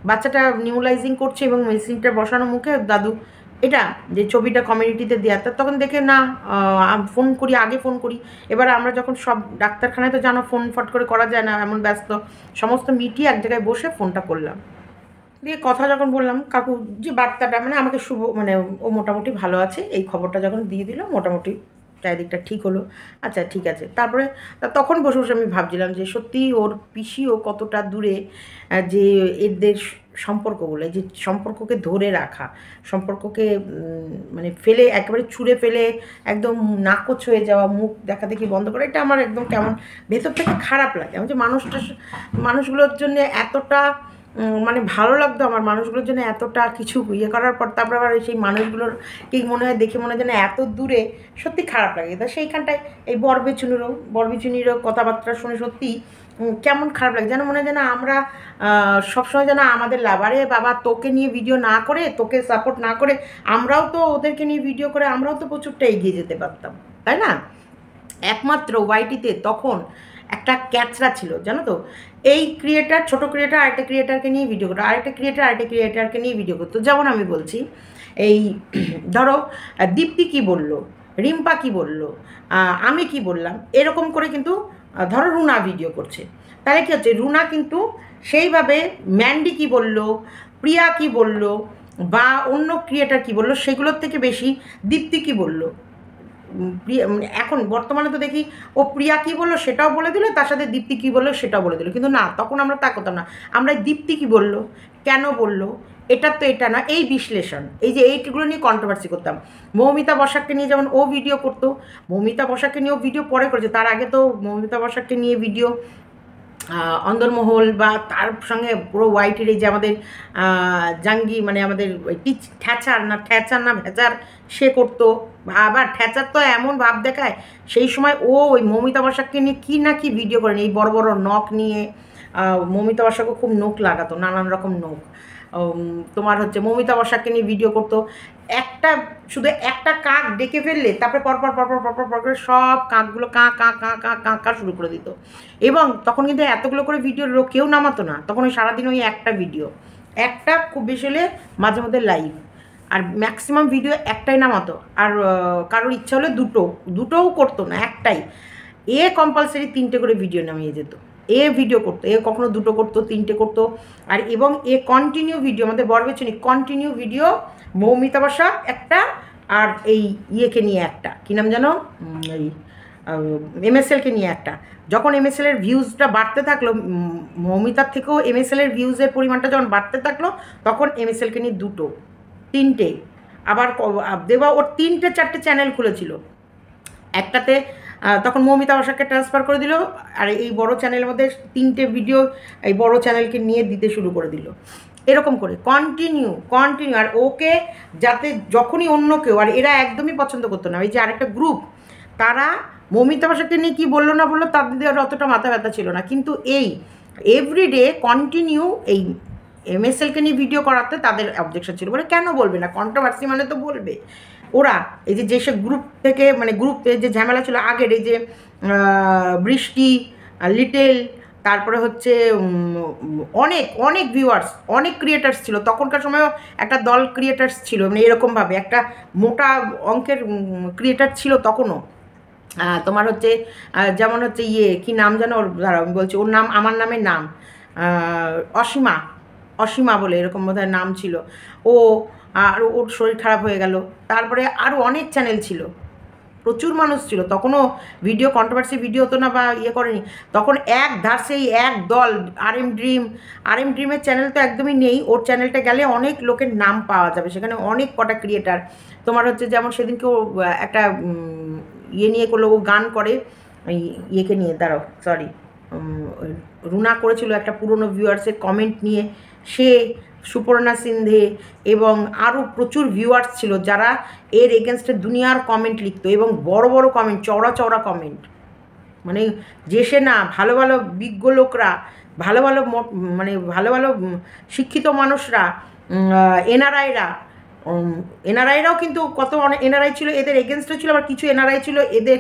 Speaker 1: বাচ্চাটা নিউলাইজিং করছে এবং মেশিনটা বসানো মুখে, দাদু এটা যে ছবিটা কমিউনিটিতে দেওয়া, তা তখন দেখে না ফোন করি, আগে ফোন করি। এবার আমরা যখন সব ডাক্তারখানায় তো জানো ফোন ফট করে করা যায় না, এমন ব্যস্ত, সমস্ত মিটিয়ে এক জায়গায় বসে ফোনটা করলাম, দিয়ে কথা যখন বললাম, কাকু যে বার্তাটা, মানে আমাকে শুভ, মানে ও মোটামুটি ভালো আছে, এই খবরটা যখন দিয়ে দিল মোটামুটি চারিদিকটা ঠিক হলো। আচ্ছা ঠিক আছে। তারপরে তখন বসে বসে আমি ভাবছিলাম যে সত্যি ওর পিসিও কতটা দূরে, যে এদের সম্পর্কগুলো, যে সম্পর্ককে ধরে রাখা, সম্পর্ককে মানে ফেলে একেবারে ছুঁড়ে ফেলে একদম নাকচ হয়ে যাওয়া, মুখ দেখা দেখি বন্ধ করা, এটা আমার একদম কেমন ভেতর থেকে খারাপ লাগে। আমি যে মানুষগুলোর জন্য এতটা মানে ভালো লাগতো আমার, মানুষগুলোর জন্য এতটা কিছু করার পর তারপর আবার সেই মানুষগুলোর কি মনে হয়, দেখে মনে হয় যেন এত দূরে, সত্যি খারাপ লাগে। তা সেইখানটায় এই বরবিচুনিরও কথাবার্তা শুনে সত্যি কেমন খারাপ লাগে, যেন মনে হয় যেন আমরা সবসময় যেন আমাদের লাভারে বাবা তোকে নিয়ে ভিডিও না করে, তোকে সাপোর্ট না করে, আমরাও তো ওদেরকে নিয়ে ভিডিও করে আমরাও তো প্রচুরটা এগিয়ে যেতে পারতাম, তাই না? একমাত্র ওয়াইটিতে তখন একটা ক্যাচরা ছিল, জানো তো, এই ক্রিয়েটার, ছোটো ক্রিয়েটার আরেকটা ক্রিয়েটারকে নিয়ে ভিডিও করতো, আরেকটা ক্রিয়েটারকে নিয়ে ভিডিও করতো। যেমন আমি বলছি, এই ধরো দীপ্তি কী বললো, রিম্পা কী বললো, আমি কি বললাম, এরকম করে কিন্তু ধরো রুনা ভিডিও করছে, তাহলে কী হচ্ছে, রুনা কিন্তু সেইভাবে ম্যান্ডি কী বললো, প্রিয়া কী বললো, বা অন্য ক্রিয়েটার কী বললো, সেগুলোর থেকে বেশি দীপ্তি কী বললো। এখন বর্তমানে তো দেখি ও প্রিয়া কী বললো সেটাও বলে দিল, তার সাথে দীপ্তি কী বললো সেটাও বলে দিল, কিন্তু না, তখন আমরা তা করতাম না, আমরা দীপ্তি কী বললো, কেন বললো, এটার তো এটা না, এই বিশ্লেষণ, এই যে এইগুলো নিয়ে কন্ট্রোভার্সি করতাম। মৌমিতা বসাককে নিয়ে যেমন ও ভিডিও করতো, মৌমিতা বসাককে নিয়েও ভিডিও পরে করেছে, তার আগে তো মৌমিতা বসাককে নিয়ে ভিডিও অন্দরমহল বা তার সঙ্গে পুরো ওয়াইটির এই যে আমাদের জাঙ্গি, মানে আমাদের ঠ্যাচার না ভেচার, সে করতো। আবার ঠ্যাচার তো এমন ভাব দেখায়, সেই সময় ও ওই মৌমিতা বসাককে নিয়ে কী না কি ভিডিও করেন, এই বড় বড় নখ নিয়ে। মৌমিতা বসাকও খুব নখ লাগাতো, নানান রকম নখ। তোমার হচ্ছে মৌমিতা বসাককে নিয়ে ভিডিও করতো, শুধু একটা কাক ডেকে ফেললে তারপরে পরপর করে সব কাকগুলো কাঁ কাঁ কাঁ কাঁ কাঁ কাঁ শুরু করে দিত। এবং তখন কিন্তু এতগুলো করে ভিডিও কেউ নামাতো না, তখন ওই সারাদিন ওই একটা ভিডিও, একটা খুব বেশি হলে মাঝে মধ্যে লাইভ, আর ম্যাক্সিমাম ভিডিও একটাই নামাতো। আর কারোর ইচ্ছা হলে দুটোও করতো না, একটাই। কম্পালসারি 3টে করে ভিডিও নামিয়ে যেত। এ ভিডিও করতো, এ কখনো 2টো করতো, 3টে করতো। আর এবং এ কন্টিনিউ ভিডিও, আমাদের বরবেচনি কন্টিনিউ ভিডিও, মৌমিতা বসাক একটা, আর এই ইয়েকে নিয়ে একটা, কী নাম যেন, এই MSLকে নিয়ে একটা। যখন MSL-এর ভিউজটা বাড়তে থাকলো, মৌমিতার থেকেও MSL-এর ভিউজের পরিমাণটা যখন বাড়তে থাকলো, তখন MSL-কে নিয়ে 2টো 3টে, আবার দেবা ওর 3টে 4টে চ্যানেল খুলেছিল। একটাতে তখন মৌমিতা বসাককে ট্রান্সফার করে দিল, আর এই বড় চ্যানেলের মধ্যে 3টে ভিডিও এই বড় চ্যানেলকে নিয়ে দিতে শুরু করে দিল। এরকম করে কন্টিনিউ। আর ওকে যাতে যখনই অন্য কেউ, আর এরা একদমই পছন্দ করতো না, ওই যে আরেকটা গ্রুপ, তারা মৌমিতা বসাককে নিয়ে কী বললো না বললো তাদের অতটা মাথা ব্যথা ছিল না, কিন্তু এই এভরিডে কন্টিনিউ এই MSL-কে নিয়ে ভিডিও করাতে তাদের অবজেকশন ছিল। বলে কেন বলবে না, কন্ট্রোভার্সি মানে তো বলবে। ওরা এই যে যেসব গ্রুপ থেকে, মানে গ্রুপে যে ঝামেলা ছিল আগের, এই যে বৃষ্টি, লিটেল, তারপরে হচ্ছে অনেক অনেক ভিউয়ার্স, অনেক ক্রিয়েটার্স ছিল তখনকার সময়ও, একটা দল ক্রিয়েটার্স ছিল, মানে এরকমভাবে একটা মোটা অঙ্কের ক্রিয়েটার ছিল তখনও। তোমার হচ্ছে যেমন হচ্ছে ইয়ে কী নাম যেন ওর, দাঁড়াও আমি বলছি ওর নাম, আমার নামের নাম অসীমা বলে এরকম বোধহয় নাম ছিল। ও আর ওর শরীর খারাপ হয়ে গেল। তারপরে আরও অনেক চ্যানেল ছিল, প্রচুর মানুষ ছিল তখনও, ভিডিও কন্ট্রোভার্সি ভিডিও হতো না বা ইয়ে করেনি তখন। এক ধার সেই এক দল RM ড্রিমের চ্যানেল তো একদমই নেই, ওর চ্যানেলটা গেলে অনেক লোকের নাম পাওয়া যাবে, সেখানে অনেক কটা ক্রিয়েটার। তোমার হচ্ছে যেমন সেদিনকে ও একটা ইয়ে নিয়ে করলো, ও গান করে ইয়েকে নিয়ে, দাঁড়াও সরি, রুনা করেছিল একটা পুরনো ভিউয়ার্সের কমেন্ট নিয়ে, সে, সুপর্ণা সিন্ধে এবং আরও প্রচুর ভিউয়ার্স ছিল যারা এর এগেনস্টে দুনিয়ার কমেন্ট লিখতো, এবং বড় বড় কমেন্ট, চওড়া কমেন্ট, মানে যে সে না, ভালো ভালো বিজ্ঞ লোকরা, ভালো ভালো মানে ভালো ভালো শিক্ষিত মানুষরা, এনআরআইরাও কিন্তু কত অনেক এনআরআই ছিল এদের এগেনস্টে ছিল, আবার কিছু এনআরআই ছিল এদের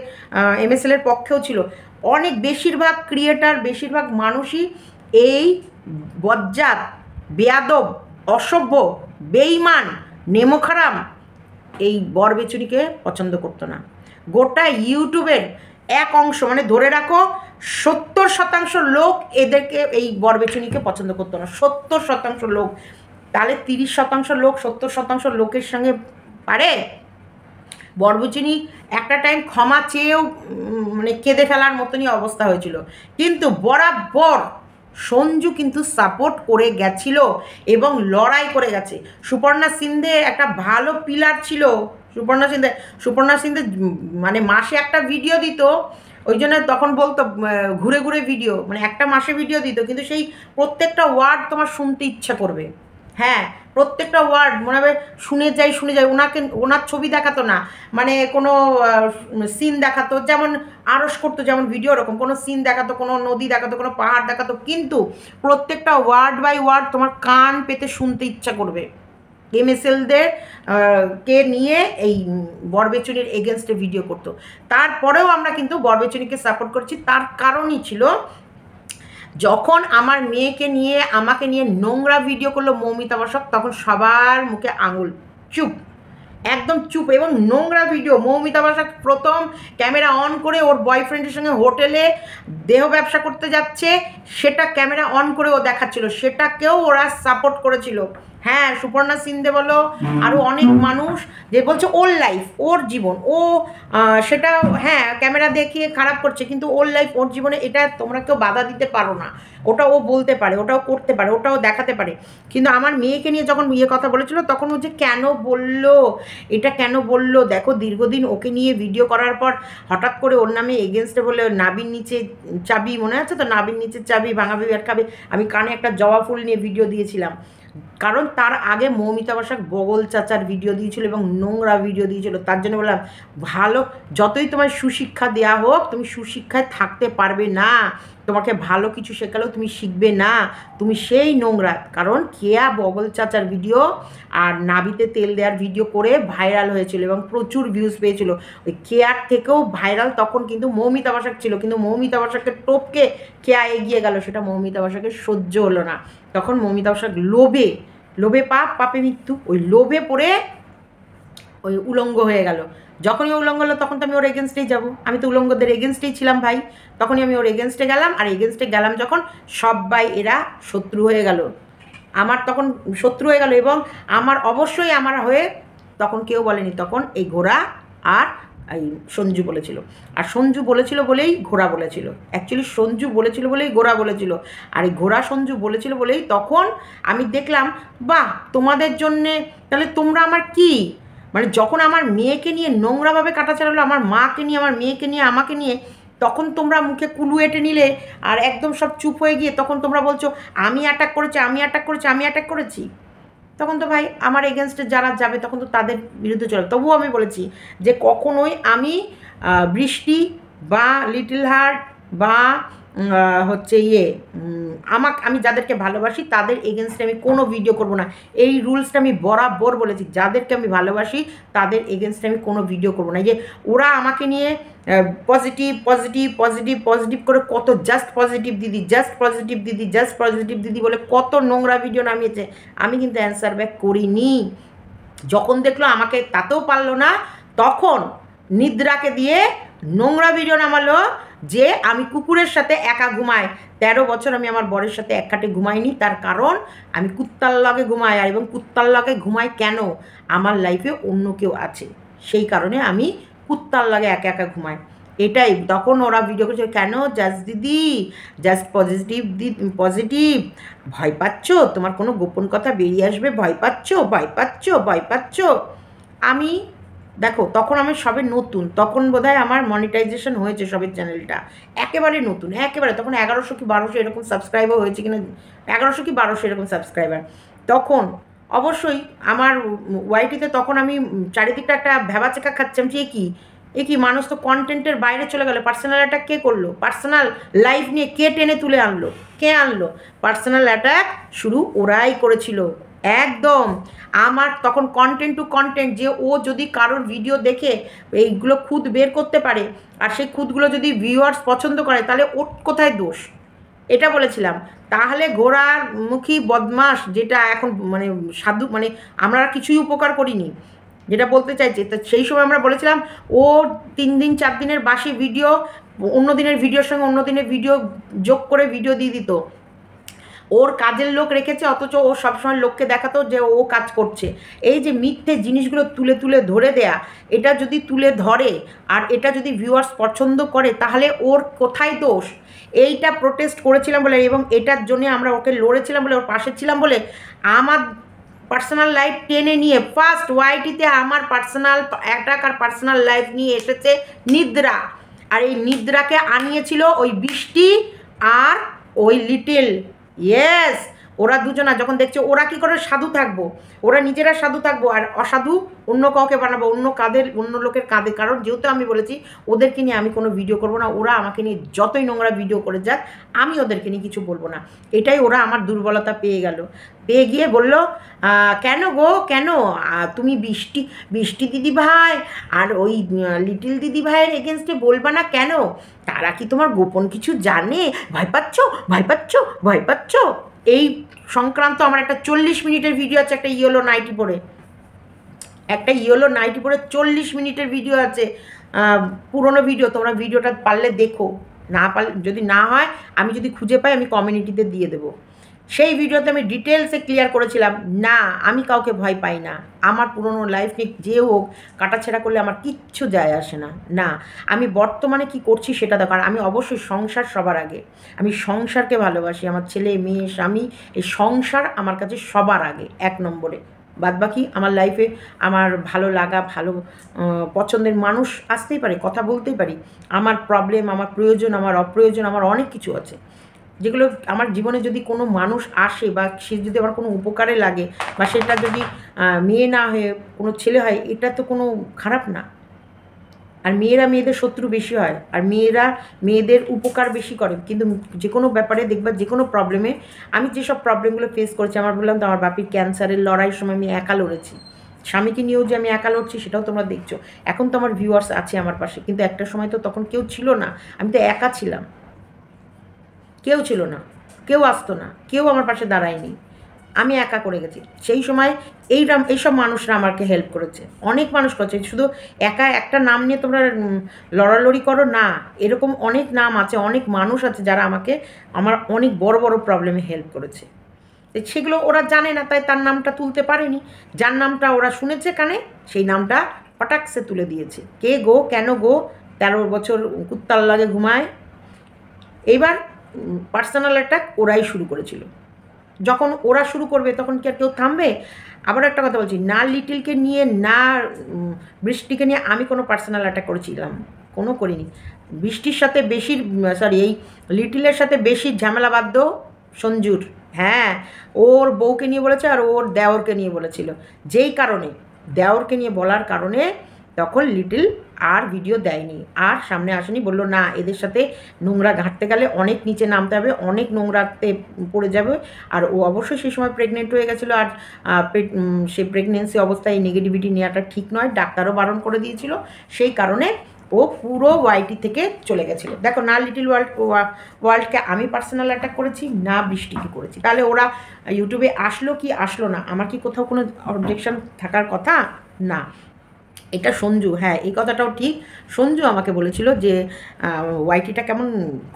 Speaker 1: MSL-এর পক্ষেও ছিল। অনেক বেশিরভাগ ক্রিয়েটার, বেশিরভাগ মানুষই এই বজ্জাত, বেয়াদব, অসভ্য, বেঈমান, নেমোখারাম এই বরবেচুনিকে পছন্দ করতো না। গোটা ইউটিউবের এক অংশ, মানে ধরে রাখো 70% লোক এদেরকে, এই বরবেচুনিকে পছন্দ করতো না, 70% লোক। তাহলে 30% লোক 70% লোকের সঙ্গে পারে? বরবেচুনি একটা টাইম ক্ষমা চেয়েও মানে কেঁদে ফেলার মতনই অবস্থা হয়েছিল, কিন্তু বরাবর সঞ্জু কিন্তু সাপোর্ট করে গেছিল এবং লড়াই করে গেছে। সুপর্ণা সিন্ধে একটা ভালো পিলার ছিল। সুপর্ণা সিন্ধে মানে মাসে একটা ভিডিও দিত, ওই জন্য তখন বলতো ঘুরে ঘুরে ভিডিও, মানে একটা মাসে ভিডিও দিত, কিন্তু সেই প্রত্যেকটা ওয়ার্ড তোমার শুনতে ইচ্ছা করবে। হ্যাঁ, প্রত্যেকটা ওয়ার্ড মনে হবে শুনে যাই। ওনার ছবি দেখাতো না, মানে কোনো সিন দেখাতো, যেমন আরস করতো যেমন ভিডিও, ওরকম কোনো সিন দেখাতো, কোনো নদী দেখাতো, কোনো পাহাড় দেখাতো, কিন্তু প্রত্যেকটা ওয়ার্ড বাই ওয়ার্ড তোমার কান পেতে শুনতে ইচ্ছা করবে। MSL-দের কে নিয়ে এই বরবেচুনির এগেনস্টে ভিডিও করতো। তারপরেও আমরা কিন্তু বরবেচুনিকে সাপোর্ট করছি, তার কারণই ছিল যখন আমার মেয়েকে নিয়ে, আমাকে নিয়ে নোংরা ভিডিও করলো মৌমিতা বসাক, তখন সবার মুখে আঙুল, চুপ, একদম চুপ। এবং নোংরা ভিডিও, মৌমিতা বসাক প্রথম ক্যামেরা অন করে ওর বয়ফ্রেন্ডের সঙ্গে হোটেলে দেহ ব্যবসা করতে যাচ্ছে, সেটা ক্যামেরা অন করে ও দেখাচ্ছিল, সেটাকেও ওরা সাপোর্ট করেছিল। হ্যাঁ, সুপর্ণা সিন্ধে বলো, আরও অনেক মানুষ যে বলছে ওর লাইফ, ওর জীবন, ও সেটা হ্যাঁ ক্যামেরা দেখিয়ে খারাপ করছে, কিন্তু ওর লাইফ, ওর জীবনে, এটা তোমরা কেউ বাধা দিতে পারো না। ওটা ও বলতে পারে, ওটাও করতে পারে, ওটাও দেখাতে পারে। কিন্তু আমার মেয়েকে নিয়ে যখন কথা বলেছিল, তখন ও যে কেন বললো, এটা কেন বললো, দেখো দীর্ঘদিন ওকে নিয়ে ভিডিও করার পর হঠাৎ করে ওর নামে এগেনস্টে বলে, নাবির নিচে চাবি, মনে আছে তো, নাবির নিচে চাবি, ভাঙা বিবার খাবে, আমি কানে একটা জবা ফুল নিয়ে ভিডিও দিয়েছিলাম, কারণ তার আগে মৌমিতা বসাক বগল চাচার ভিডিও দিয়েছিল এবং নোংরা ভিডিও দিয়েছিল। তার জন্য বললাম, ভালো, যতই তোমার সুশিক্ষা দেওয়া হোক, তুমি সুশিক্ষায় থাকতে পারবে না, তোমাকে ভালো কিছু শেখালেও তুমি শিখবে না, তুমি সেই নোংরা। কারণ কেয়া বগল চাচার ভিডিও আর নাবিতে তেল দেওয়ার ভিডিও করে ভাইরাল হয়েছিল এবং প্রচুর ভিউজ পেয়েছিল। ওই কেয়ার থেকেও ভাইরাল তখন কিন্তু মৌমিতা বসাক ছিল, কিন্তু মৌমিতা বসাককে টপকে কেয়া এগিয়ে গেল, সেটা মৌমিতা বসাকের সহ্য হলো না। তখন মৌমিতা বসাক লোভে পাপে মৃত্যু, ওই লোভে পড়ে ওই উলঙ্গ হয়ে গেল। যখনই উলঙ্গ হলো তখন তো আমি ওর এগেনস্টেই যাব, আমি তো উলঙ্গদের এগেনস্টেই ছিলাম ভাই। তখনই আমি ওর এগেনস্টে গেলাম, আর এগেনস্টে গেলাম যখন সবাই এরা শত্রু হয়ে গেল, আমার তখন শত্রু হয়ে গেল। এবং আমার অবশ্যই আমার হয়ে তখন কেউ বলেনি, তখন এই ঘোড়া আর এই সঞ্জু বলেছিল। আর সঞ্জু বলেছিল বলেই ঘোড়া বলেছিল, অ্যাকচুয়ালি সঞ্জু বলেছিল বলেই ঘোড়া বলেছিল। আর এই ঘোড়া সঞ্জু বলেছিল বলেই তখন আমি দেখলাম, বাহ তোমাদের জন্যে তাহলে তোমরা আমার কি, মানে যখন আমার মেয়েকে নিয়ে নোংরাভাবে কাটাছাড়া হলো, আমার মাকে নিয়ে, আমার মেয়েকে নিয়ে, আমাকে নিয়ে, তখন তোমরা মুখে কুলু এঁটে নিলে আর একদম সব চুপ হয়ে গিয়ে তখন তোমরা বলছো আমি অ্যাটাক করেছি, আমি অ্যাটাক করেছি, আমি অ্যাটাক করেছি। তখন তো ভাই আমার এগেনস্টে যারা যাবে তখন তো তাদের বিরুদ্ধে চলে। তবুও আমি বলেছি যে কখনোই আমি বৃষ্টি বা লিটল হার্ট বা হচ্ছে আমি যাদেরকে ভালোবাসি তাদের এগেনস্টে আমি কোনো ভিডিও করব না। এই রুলসটা আমি বরাবর বলেছি, যাদেরকে আমি ভালোবাসি তাদের এগেনস্টে আমি কোনো ভিডিও করব না। যে ওরা আমাকে নিয়ে পজিটিভ পজিটিভ পজিটিভ পজিটিভ করে কত জাস্ট পজিটিভ দিদি, জাস্ট পজিটিভ দিদি, জাস্ট পজিটিভ দিদি বলে কত নোংরা ভিডিও নামিয়েছে, আমি কিন্তু অ্যান্সার ব্যাক করিনি। যখন দেখলো আমাকে তাতেও পারলো না, তখন নিদ্রাকে দিয়ে নোংরা ভিডিও নামালো যে আমি কুকুরের সাথে একা ঘুমাই। 13 বছর আমি আমার বরের সাথে এক খাটে ঘুমাইনি, তার কারণ আমি কুত্তার লগে ঘুমাই। আর এবং কুত্তার লগে ঘুমাই কেন, আমার লাইফে অন্য কেউ আছে, সেই কারণে আমি কুত্তার লগে একা একা ঘুমাই। এটাই তখন ওরা ভিডিও করছে, কেন জাস্ট দিদি, জাস্ট পজিটিভ পজিটিভ, ভয় পাচ্ছ, তোমার কোনো গোপন কথা বেরিয়ে আসবে, ভয় পাচ্ছ, ভয় পাচ্ছ, ভয় পাচ্ছ। আমি দেখো তখন আমি সবে নতুন, তখন বোধহয় আমার মনিটাইজেশন হয়েছে সবের চ্যানেলটা, একেবারে নতুন, একেবারে তখন 1100 কি 1200 এরকম সাবস্ক্রাইবার হয়েছে কিনা, 1100 কি 1200 এরকম সাবস্ক্রাইবার। তখন অবশ্যই আমার ওয়াইটিতে তখন আমি চারিদিকটা একটা ভ্যাবাচেকা খাচ্ছি, আমি এ কি মানুষ তো কন্টেন্টের বাইরে চলে গেল, পার্সোনাল অ্যাটাক কে করলো, পার্সোনাল লাইফ নিয়ে কে টেনে তুলে আনলো, কে আনলো? পার্সোনাল অ্যাটাক শুরু ওরাই করেছিল একদম। আমার তখন কন্টেন্ট টু কন্টেন্ট, যে ও যদি কারোর ভিডিও দেখে এইগুলো খুদ বের করতে পারে আর সেই খুদগুলো যদি ভিউয়ার্স পছন্দ করে, তাহলে ওর কোথায় দোষ, এটা বলেছিলাম। তাহলে ঘোড়ার মুখী বদমাস, যেটা এখন মানে সাধু, মানে আমরা কিছুই উপকার করিনি, যেটা বলতে চাইছি। তো সেই সময় আমরা বলেছিলাম ও 3 দিন 4 দিনের বাসি ভিডিও অন্য দিনের ভিডিওর সঙ্গে অন্য দিনের ভিডিও যোগ করে ভিডিও দিয়ে দিত, ওর কাজের লোক রেখেছে, অথচ ও সবসময় লোককে দেখাতো যে ও কাজ করছে। এই যে মিথ্যে জিনিসগুলো তুলে তুলে ধরে দেয়া, এটা যদি তুলে ধরে আর এটা যদি ভিউয়ার্স পছন্দ করে, তাহলে ওর কোথায় দোষ? এইটা প্রোটেস্ট করেছিলাম বলে এবং এটার জন্য আমরা ওকে লড়েছিলাম বলে, ওর পাশে ছিলাম বলে, আমার পার্সোনাল লাইফ টেনে নিয়ে ফার্স্ট ওয়াইটিতে আমার পার্সোনাল অ্যাটাক আর পার্সোনাল লাইফ নিয়ে এসেছে নিদ্রা। আর এই নিদ্রাকে আনিয়েছিল ওই বৃষ্টি আর ওই লিটিল, ইয়েস, ওরা দুজনা যখন দেখছে ওরা কি করে সাধু থাকবো, ওরা নিজেরা সাধু থাকবো আর অসাধু অন্য কাউকে বানাবো, অন্য লোকের কাঁধে। কারণ যেহেতু আমি বলেছি ওদেরকে নিয়ে আমি কোনো ভিডিও করবো না, ওরা আমাকে নিয়ে যতই নোংরা ভিডিও করে যাক আমি ওদেরকে নিয়ে কিছু বলবো না। এটাই ওরা আমার দুর্বলতা পেয়ে গেল, পেয়ে গিয়ে বলল কেন গো কেন তুমি বৃষ্টি দিদি ভাই আর ওই লিটিল দিদি ভাইয়ের এগেনস্টে বলবা না কেন, তারা কি তোমার গোপন কিছু জানে, ভয় পাচ্ছ, ভয় পাচ্ছ, ভয় পাচ্ছ? এই সংক্রান্ত আমার একটা 40 মিনিটের ভিডিও আছে, একটা ইয়েলো নাইটি পরে, একটা ইয়েলো নাইটি পরে 40 মিনিটের ভিডিও আছে, পুরনো ভিডিও। তোমরা ভিডিওটা পারলে দেখো, না পারলে যদি না হয় আমি যদি খুঁজে পাই আমি কমিউনিটিতে দিয়ে দেবো। সেই ভিডিওতে আমি ডিটেলসে ক্লিয়ার করেছিলাম, না আমি কাউকে ভয় পাই না, আমার পুরনো লাইফ নিয়ে যে হোক কাটাছেড়া করলে আমার কিচ্ছু যায় আসে না। না, আমি বর্তমানে কি করছি সেটা দেখো। আর আমি অবশ্যই সংসার সবার আগে, আমি সংসারকে ভালোবাসি, আমার ছেলে মেয়ে স্বামী, এই সংসার আমার কাছে সবার আগে 1 নম্বরে। বাদবাকি আমার লাইফে আমার ভালো লাগা, ভালো পছন্দের মানুষ আসতেই পারে, কথা বলতেই পারি, আমার প্রবলেম, আমার প্রয়োজন, আমার অপ্রয়োজন, আমার অনেক কিছু আছে, যেগুলো আমার জীবনে যদি কোনো মানুষ আসে বা সে যদি আমার কোনো উপকারে লাগে বা সেটা যদি মেয়ে না হয়ে কোনো ছেলে হয়, এটা তো কোনো খারাপ না। আর মেয়েরা মেয়েদের শত্রু বেশি হয়, আর মেয়েরা মেয়েদের উপকার বেশি করে। কিন্তু যে কোনো ব্যাপারে দেখবা, যে কোনো প্রবলেমে, আমি যেসব প্রবলেমগুলো ফেস করেছি, আমার বললাম তো আমার বাপির ক্যান্সারের লড়াইয়ের সময় আমি একা লড়েছি, স্বামীকে নিয়েও যে আমি একা লড়ছি সেটাও তোমরা দেখছো। এখন তো আমার ভিউয়ার্স আছে আমার পাশে, কিন্তু একটা সময় তো তখন কেউ ছিল না, আমি তো একা ছিলাম, কেউ ছিল না, কেউ আসতো না, কেউ আমার পাশে দাঁড়ায়নি। আমি একা করে গেছি। সেই সময় এইসব মানুষরা আমাকে হেল্প করেছে, অনেক মানুষ করেছে। শুধু একা একটা নাম নিয়ে তোমরা লড়ালড়ি করো না, এরকম অনেক নাম আছে, অনেক মানুষ আছে যারা আমাকে আমার অনেক বড় বড় প্রবলেমে হেল্প করেছে। সেগুলো ওরা জানে না, তাই তার নামটা তুলতে পারেনি। যার নামটা ওরা শুনেছে কানে, সেই নামটা হঠাৎ তুলে দিয়েছে। কে গো, কেন গো, 13 বছর কুত্তার লাগে ঘুমায়। এইবার পার্সোনাল অ্যাটাক ওরাই শুরু করেছিল। যখন ওরা শুরু করবে তখন কি আর কেউ থামবে? আবার একটা কথা বলছি, না লিটিলকে নিয়ে না বৃষ্টিকে নিয়ে আমি কোনো পার্সোনাল অ্যাটাক করেছিলাম? কোনো করিনি। বৃষ্টির সাথে বেশি, সরি, এই লিটিলের সাথে বেশি ঝামেলা বাধ্য সঞ্জুর। হ্যাঁ, ওর বউকে নিয়ে বলেছে আর ওর দেওরকে নিয়ে বলেছিল। যেই কারণে দেওরকে নিয়ে বলার কারণে তখন লিটিল আর ভিডিও দেয়নি, আর সামনে আসেনি। বললো না, এদের সাথে নোংরা ঘাঁটতে গেলে অনেক নিচে নামতে হবে, অনেক নোংরাতে পড়ে যাবে। আর ও অবশ্যই সেই সময় প্রেগনেন্ট হয়ে গেছিলো, আর সে প্রেগনেন্সি অবস্থায় নেগেটিভিটি নেওয়াটা ঠিক নয়, ডাক্তারও বারণ করে দিয়েছিল। সেই কারণে ও পুরো ওয়াইটি থেকে চলে গেছিলো। দেখো, না লিটিল ওয়ার্ল্ডকে আমি পার্সোনাল অ্যাটাক করেছি, না বৃষ্টিকে করেছি। তাহলে ওরা ইউটিউবে আসলো কি আসলো না, আমার কি কোথাও কোনো অবজেকশন থাকার কথা না। এটা সঞ্জু, হ্যাঁ এই কথাটাও ঠিক। সঞ্জু আমাকে বলেছিল যে ওয়াইটিটা কেমন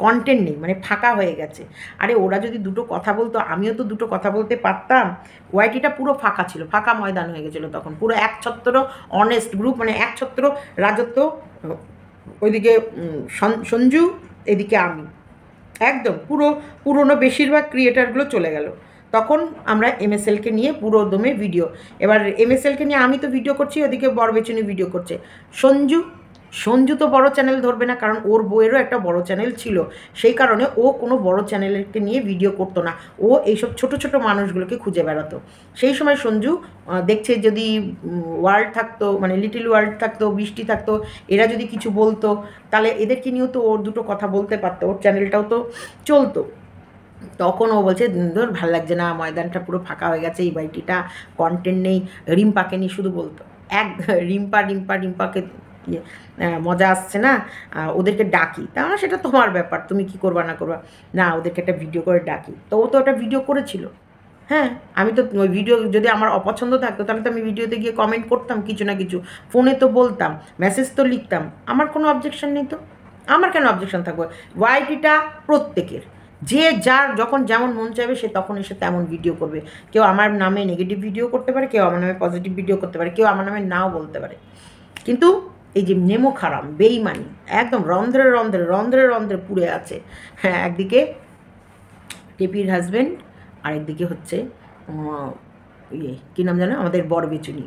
Speaker 1: কন্টেন্ট নেই, মানে ফাঁকা হয়ে গেছে। আরে ওরা যদি দুটো কথা বলতো, আমিও তো দুটো কথা বলতে পারতাম। ওয়াইটিটা পুরো ফাঁকা ছিল, ফাঁকা ময়দান হয়ে গেছিলো তখন। পুরো একছত্র অনেস্ট গ্রুপ, মানে একছত্র রাজত্ব। ওইদিকে সঞ্জু, এদিকে আমি, একদম পুরনো বেশিরভাগ ক্রিয়েটারগুলো চলে গেল। তখন আমরা এমএসএলকে নিয়ে পুরো দমে ভিডিও। এবার এমএসএলকে নিয়ে আমি তো ভিডিও করছি, ওদিকে বরবেচুনি ভিডিও করছে। সঞ্জু তো বড় চ্যানেল ধরবে না, কারণ ওর বইয়েরও একটা বড় চ্যানেল ছিল। সেই কারণে ও কোনো বড় চ্যানেলকে নিয়ে ভিডিও করতো না, ও এইসব ছোট ছোট মানুষগুলোকে খুঁজে বেড়াতো। সেই সময় সঞ্জু দেখছে যদি ওয়ার্ল্ড থাকতো, মানে লিটিল ওয়ার্ল্ড থাকতো, বৃষ্টি থাকতো, এরা যদি কিছু বলতো তাহলে এদেরকে নিয়েও তো ওর দুটো কথা বলতে পারতো, ওর চ্যানেলটাও তো চলতো। তখন ও বলছে ধর ভাল লাগছে না, ময়দানটা পুরো ফাঁকা হয়ে গেছে, এই বাড়িটিটা কন্টেন্ট নেই। রিম্পাকে নিয়ে শুধু বলতো, রিম্পাকে মজা আসছে না, ওদেরকে ডাকি। তা না, সেটা তোমার ব্যাপার, তুমি কি করবা না করবা, না ওদেরকে একটা ভিডিও করে ডাকি। তো ও তো একটা ভিডিও করেছিল। হ্যাঁ, আমি তো ওই ভিডিও যদি আমার অপছন্দ থাকতো তাহলে তো আমি ভিডিওতে গিয়ে কমেন্ট করতাম কিছু না কিছু, ফোনে তো বলতাম, মেসেজ তো লিখতাম, আমার কোনো অবজেকশন নেই। তো আমার কেন অবজেকশন থাকবে? ওয়াইটিটা প্রত্যেকের, যে যার যখন যেমন মন চাইবে সে তখন এসে তেমন ভিডিও করবে। কেউ আমার নামে নেগেটিভ ভিডিও করতে পারে, কেউ আমার নামে পজিটিভ ভিডিও করতে পারে, কেউ আমার নামে নাও বলতে পারে। কিন্তু এই যে নেমো খারাম বেইমানি একদম রন্ধ্রে রন্ধ্রে রন্ধ্রে রন্ধ্রে পুড়ে আছে। হ্যাঁ, একদিকে টেপির হাজব্যান্ড, আরেকদিকে হচ্ছে কী নাম জানো, আমাদের বরবেচুনি।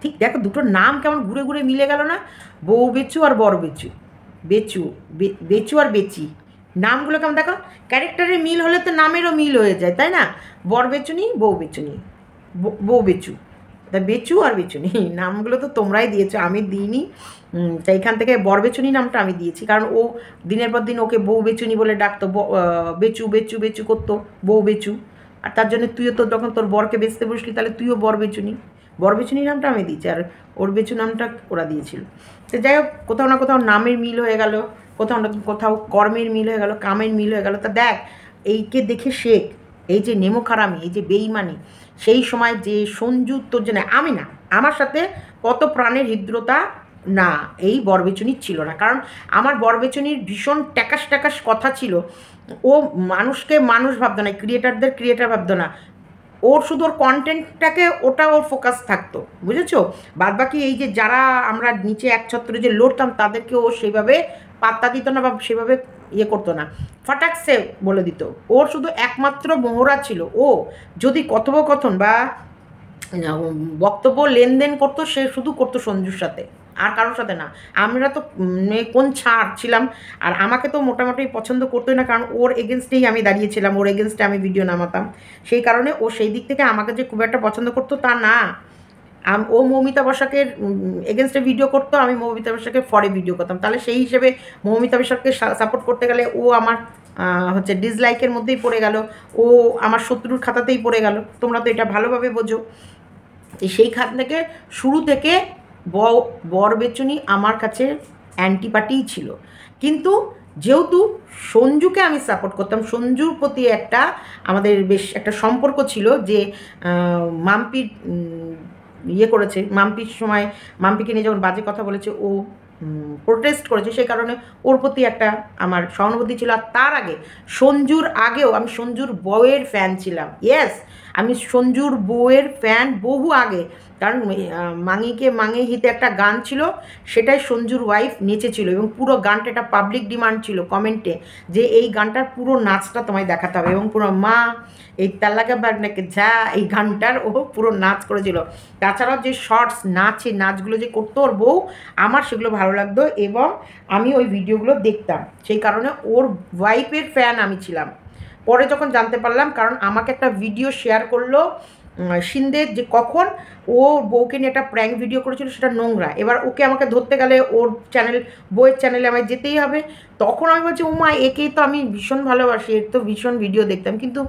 Speaker 1: ঠিক দেখো, দুটোর নাম কেমন ঘুরে ঘুরে মিলে গেল না? বউ বেচু আর বর বেচু, বেচু আর বেচি, নামগুলো কেমন দেখো, ক্যারেক্টারের মিল হলে তো নামেরও মিল হয়ে যায়, তাই না? বর বেচুনি, বউ বেচুনি, বউ বেচু, তা বেচু আর বেচুনি নামগুলো তো তোমরাই দিয়েছো, আমি দিইনি। তাই এখান থেকে বরবেচুনি নামটা আমি দিয়েছি, কারণ ও দিনের পর দিন ওকে বউ বেচুনি বলে ডাকতো, বেচু বেচু বেচু করতো, বউ বেচু। আর তার জন্য তুইও তো যখন তোর বরকে বেচতে বসলি তাহলে তুইও বরবেচুনি নামটা আমি দিয়েছি, আর ওর বেচু নামটা ওরা দিয়েছিল। তো যাই হোক, কোথাও না কোথাও নামের মিল হয়ে গেল, কোথাও না কোথাও কর্মের মিল হয়ে গেল, কামের মিল হয়ে গেল। তা দেখ, এইকে দেখে শেখ, এই যে নেমো খারামি, এই যে বেইমানি। সেই সময় যে সঞ্জু তোর জন্য, আমি না, আমার সাথে কত প্রাণের হৃদ্রতা না এই বরবেচুনির ছিল না, কারণ আমার বরবেচুনির ভীষণ ট্যাকাস কথা ছিল। ও মানুষকে মানুষ ভাবতো না, ক্রিয়েটারদের ক্রিয়েটার ভাবতো না, ওর শুধু ওর কন্টেন্টটাকে ওটা ওর ফোকাস থাকতো, বুঝেছো? বাদবাকি এই যে যারা আমরা নিচে একছত্রে যে লড়তাম তাদেরকে ও সেইভাবে পাত্তা দিত না, বা সেভাবে ইয়ে করতো না, ফটাকসে বলে দিত। ওর শুধু একমাত্র মোহরা ছিল, ও যদি কথোপকথন বা বক্তব্য লেনদেন করতো, সে শুধু করতো সঞ্জুর সাথে, আর কারোর সাথে না। আমরা তো কোন ছাড় ছিলাম, আর আমাকে তো মোটামুটি পছন্দ করতোই না, কারণ ওর এগেনস্টেই আমি দাঁড়িয়েছিলাম, ওর এগেনস্টে আমি ভিডিও নামাতাম। সেই কারণে ও সেই দিক থেকে আমাকে যে খুব একটা পছন্দ করতো তা না। ও মৌমিতা বসাকের এগেনস্টে ভিডিও করতো, আমি মৌমিতা বসাকের ফরে ভিডিও করতাম। তাহলে সেই হিসেবে মৌমিতা বসাককে সাপোর্ট করতে গেলে ও আমার হচ্ছে ডিসলাইকের মধ্যেই পড়ে গেল, ও আমার শত্রুর খাতাতেই পড়ে গেল। তোমরা তো এটা ভালোভাবে বোঝো। সেই খাত থেকে শুরু থেকে বরবেচুনি আমার কাছে অ্যান্টিপাটিই ছিল। কিন্তু যেহেতু সঞ্জুকে আমি সাপোর্ট করতাম, সঞ্জুর প্রতি একটা আমাদের বেশ একটা সম্পর্ক ছিল, যে মাম্পি ইয়ে করেছে, মাম্পির সময় মাম্পিকে নিয়ে যখন বাজে কথা বলেছে, ও প্রোটেস্ট করেছে, সেই কারণে ওর প্রতি একটা আমার সহানুভূতি ছিল। আর তার আগে সঞ্জুর আগেও আমি সঞ্জুর বউয়ের ফ্যান ছিলাম। ইয়েস, আমি সঞ্জুর বউয়ের ফ্যান বহু আগে, কারণ মাঙিকে মাঙে হিতে একটা গান ছিল, সেটাই সঞ্জুর ওয়াইফ নেচেছিল এবং পুরো গানটা একটা পাবলিক ডিমান্ড ছিল কমেন্টে, যে এই গানটার পুরো নাচটা তোমায় দেখাতে হবে, এবং পুরো মা এই তাল্লাকে বাগনাকে যা এই গানটার ও পুরো নাচ করেছিল। তাছাড়াও যে শর্টস নাচগুলো যে করতো ওর বউ, আমার সেগুলো ভালো লাগতো এবং আমি ওই ভিডিওগুলো দেখতাম, সেই কারণে ওর ওয়াইফের ফ্যান আমি ছিলাম। পরে যখন জানতে পারলাম, কারণ আমাকে একটা ভিডিও শেয়ার করলো সিন্ধে, যে কখন ও বউকে নিয়ে একটা প্র্যাঙ্ক ভিডিও করেছিল, সেটা নোংরা, এবার ওকে আমাকে ধরতে গেলে ওর চ্যানেল, বউয়ের চ্যানেলে আমায় যেতেই হবে। তখন আমি বলছি, ও মা, একেই তো আমি ভীষণ ভালোবাসি, এর তো ভীষণ ভিডিও দেখতাম, কিন্তু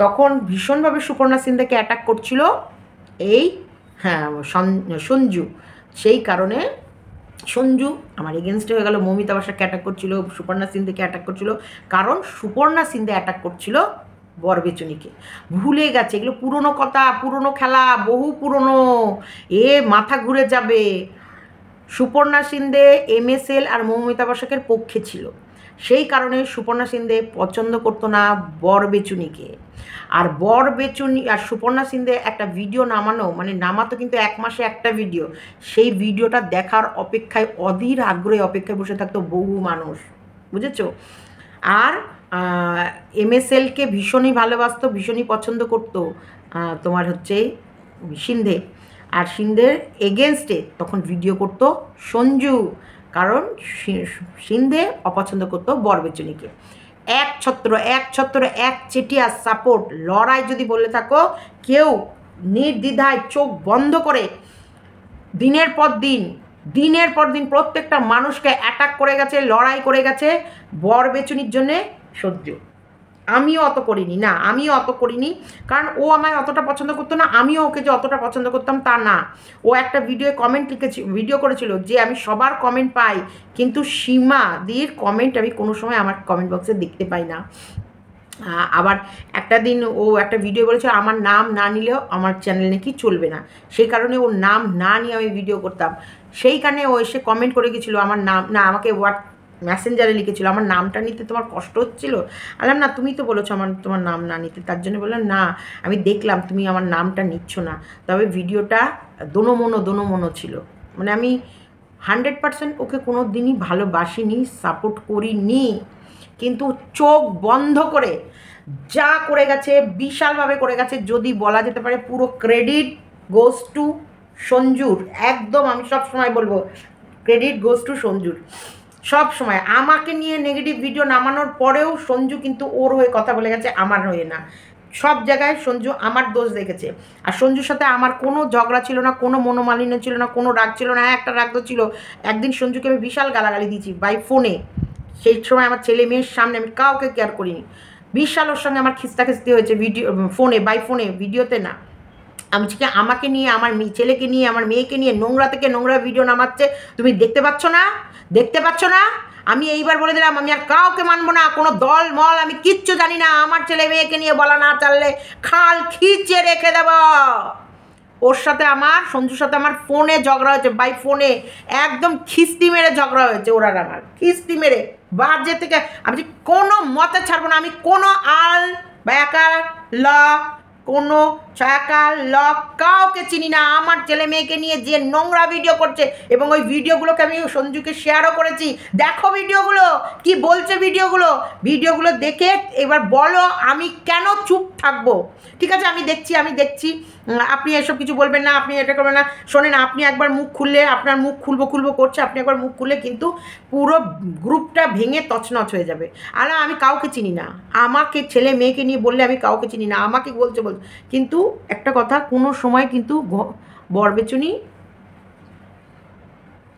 Speaker 1: তখন ভীষণভাবে সুপর্ণা সিন্ধেকে অ্যাটাক করছিল এই, হ্যাঁ, সঞ্জু। সেই কারণে সঞ্জু আমার এগেনস্টে হয়ে গেল, মৌমিতা বাসাকে অ্যাটাক করছিল, সুপর্ণা সিন্ধেকে অ্যাটাক করছিল, কারণ সুপর্ণা সিন্ধে অ্যাটাক করছিল বরবেচুনিকে। ভুলে গেছে, এগুলো পুরনো কথা, পুরনো খেলা, বহু পুরনো, এ মাথা ঘুরে যাবে। সুপর্ণা সিন্ধে MSL আর মৌমিতা বসাকের পক্ষে ছিল, সেই কারণে সুপর্ণা সিন্ধে পছন্দ করতো না বরবেচুনিকে। আর বরবেচুনি আর সুপর্ণা সিন্ধে একটা ভিডিও নামানো, মানে নামাতো কিন্তু 1 মাসে একটা ভিডিও, সেই ভিডিওটা দেখার অপেক্ষায় অধীর আগ্রহে অপেক্ষায় বসে থাকতো বহু মানুষ, বুঝেছো? আর MSLকে ভীষণই ভালোবাসতো, ভীষণই পছন্দ করতো তোমার হচ্ছে সিন্ধে, আর সিন্ধের এগেনস্টে তখন ভিডিও করতো সঞ্জু, কারণ সিন্ধে অপছন্দ করতো বরবেচুনিকে। এক ছত্র এক চেটিয়া সাপোর্ট, লড়াই যদি বলে থাকো কেউ নির্দ্বিধায় চোখ বন্ধ করে দিনের পর দিন প্রত্যেকটা মানুষকে অ্যাটাক করে গেছে, লড়াই করে গেছে বরবেচুনির জন্যে সহ্য। আমিও অত করিনি, কারণ ও আমায় অতটা পছন্দ করতো না, আমিও ওকে যে অতটা পছন্দ করতাম তা না। ও একটা ভিডিও করেছিল যে আমি সবার কমেন্ট পাই, কিন্তু সীমাদির কমেন্ট আমি কোনো সময় আমার কমেন্ট বক্সে দেখতে পাই না। আবার একটা দিন ও একটা ভিডিও বলেছে আমার নাম না নিলেও আমার চ্যানেল নাকি চলবে না, সেই কারণে ওর নাম না নিয়ে আমি ভিডিও করতাম। সেইখানে ও এসে কমেন্ট করে গেছিলো আমার নাম না, আমাকে মেসেঞ্জারে লিখেছিল আমার নামটা নিতে তোমার কষ্ট হচ্ছিল। বললাম না, তুমি তো বলেছো তোমার নাম না নিতে, তার জন্য বললাম না, আমি দেখলাম তুমি আমার নামটা নিচ্ছ না, তবে ভিডিওটা দোনো ছিল, মানে আমি 100% ওকে কোনো দিনই ভালোবাসিনি, সাপোর্ট করিনি, কিন্তু চোখ বন্ধ করে যা করে গেছে বিশালভাবে করে গেছে, যদি বলা যেতে পারে পুরো ক্রেডিট গোজ টু সঞ্জুর। একদম আমি সব সময় বলবো ক্রেডিট গোজ টু সঞ্জুর। সব সময় আমাকে নিয়ে নেগেটিভ ভিডিও নামানোর পরেও সঞ্জু কিন্তু ওর হয়ে কথা বলে গেছে, আমার হয়ে না। সব জায়গায় সঞ্জু আমার দোষ দেখেছে, আর সঞ্জুর সাথে আমার কোনো ঝগড়া ছিল না, কোনো মনোমালিন্য ছিল না, কোনো রাগ ছিল না। একটা রাগ তো ছিল, একদিন সঞ্জুকে আমি বিশাল গালাগালি দিয়েছি বাই ফোনে, সেই সময় আমার ছেলে মেয়ের সামনে, আমি কাউকে কেয়ার করিনি, বিশাল ওর সঙ্গে আমার খিস্তাখিস্তি হয়েছে ভিডিও ফোনে, বাই ফোনে, ভিডিওতে না। আমি আমাকে নিয়ে, আমার ছেলেকে নিয়ে, আমার মেয়েকে নিয়ে নোংরা থেকে নোংরা ভিডিও নামাচ্ছে, তুমি দেখতে পাচ্ছ না? আমি এইবার বলে দিলাম, আমি আর কাউকে মানবো না, কোনো দল মল আমি কিচ্ছু জানি না, আমার ছেলে মেয়েকে নিয়ে বলা না চাললে খাল খিচে রেখে দেব। ওর সাথে আমার, সঞ্জুর সাথে আমার ফোনে ঝগড়া হয়েছে, বাই ফোনে, একদম খিস্তি মেরে ঝগড়া হয়েছে, ওরা আমার খিস্তি মেরে বাজে থেকে। আমি কোনো মতে ছাড়বো না, আমি কোনো আল ব্যাকার ল কোনো চাকার লক কাউকে চিনি না। আমার ছেলে মেয়েকে নিয়ে যে নোংরা ভিডিও করছে, এবং ওই ভিডিওগুলোকে আমি সঞ্জুকে শেয়ারও করেছি, দেখো ভিডিওগুলো কি বলছে, ভিডিওগুলো দেখে এবার বলো আমি কেন চুপ থাকবো। ঠিক আছে, আমি দেখছি, আপনি এসব কিছু বলবেন না, আপনি এটা করবেন না। শোনেন, আপনি একবার মুখ খুললে, আপনার মুখ খুলবো করছে, আপনি একবার মুখ খুললে কিন্তু পুরো গ্রুপটা ভেঙে তছনছ হয়ে যাবে। আর আমি কাউকে চিনি না, আমাকে ছেলে মেয়েকে নিয়ে বললে আমি কাউকে চিনি না, আমাকে বলছে। কিন্তু একটা কথা, কোনো সময় কিন্তু বরবেচুনি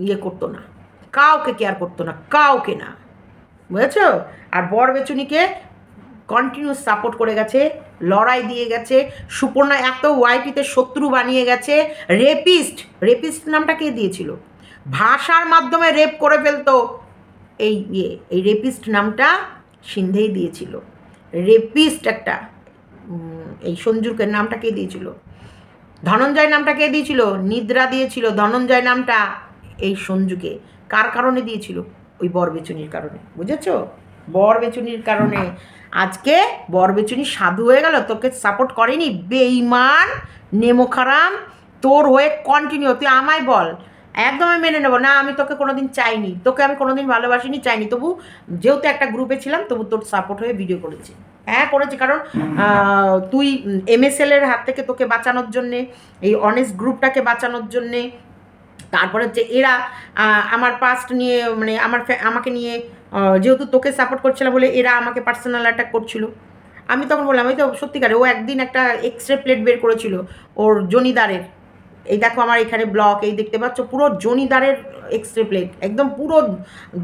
Speaker 1: ইয়ে করতো না, কাউকে কেয়ার করতো না, কাউকে না, বুঝেছো? আর বরবেচুনিকে কন্টিনিউ সাপোর্ট করে গেছে, লড়াই দিয়ে গেছে। সুপর্ণা এত ওয়াইটিতে শত্রু বানিয়ে গেছে। রেপিস্ট নামটা কে দিয়েছিল? ভাষার মাধ্যমে রেপ করে ফেলতো এই রেপিস্ট নামটা সিন্ধেই দিয়েছিল। রেপিস্ট একটা এই সঞ্জুকে নামটা কে দিয়েছিল? ধনঞ্জয় নামটা কে দিয়েছিল? নিদ্রা দিয়েছিল ধনঞ্জয় নামটা এই সঞ্জুকে। কার কারণে দিয়েছিল? ওই বরবেচুনির কারণে, বুঝেছ? বরবেচুনির কারণে। আজকে বরবেচুনি সাধু হয়ে গেল, তোকে সাপোর্ট করেনি? বেঈমান নেমোখারাম, তোর হয়ে কন্টিনিউ। তুই আমায় বল, একদম আমি মেনে নেবো না, আমি তোকে কোনোদিন চাইনি, তোকে আমি কোনোদিন ভালোবাসিনি, চাইনি, তবু যেহেতু একটা গ্রুপে ছিলাম তবু তোর সাপোর্ট হয়ে ভিডিও করেছি। হ্যাঁ করেছি, কারণ তুই MSL-এর হাত থেকে তোকে বাঁচানোর জন্যে, এই অনেস্ট গ্রুপটাকে বাঁচানোর জন্যে, তারপরে হচ্ছে এরা আমার পাস্ট নিয়ে, মানে আমাকে নিয়ে, যেহেতু তোকে সাপোর্ট করছিল বলে এরা আমাকে পার্সোনাল অ্যাটাক করছিল। আমি তখন বললাম, ওই তো সত্যিকারে ও একদিন একটা এক্সরে প্লেট বের করেছিল ওর জনিদারের। এই দেখো আমার এখানে ব্লক, এই দেখতে পাচ্ছ পুরো জনিদারের এক্সরে প্লেট, একদম পুরো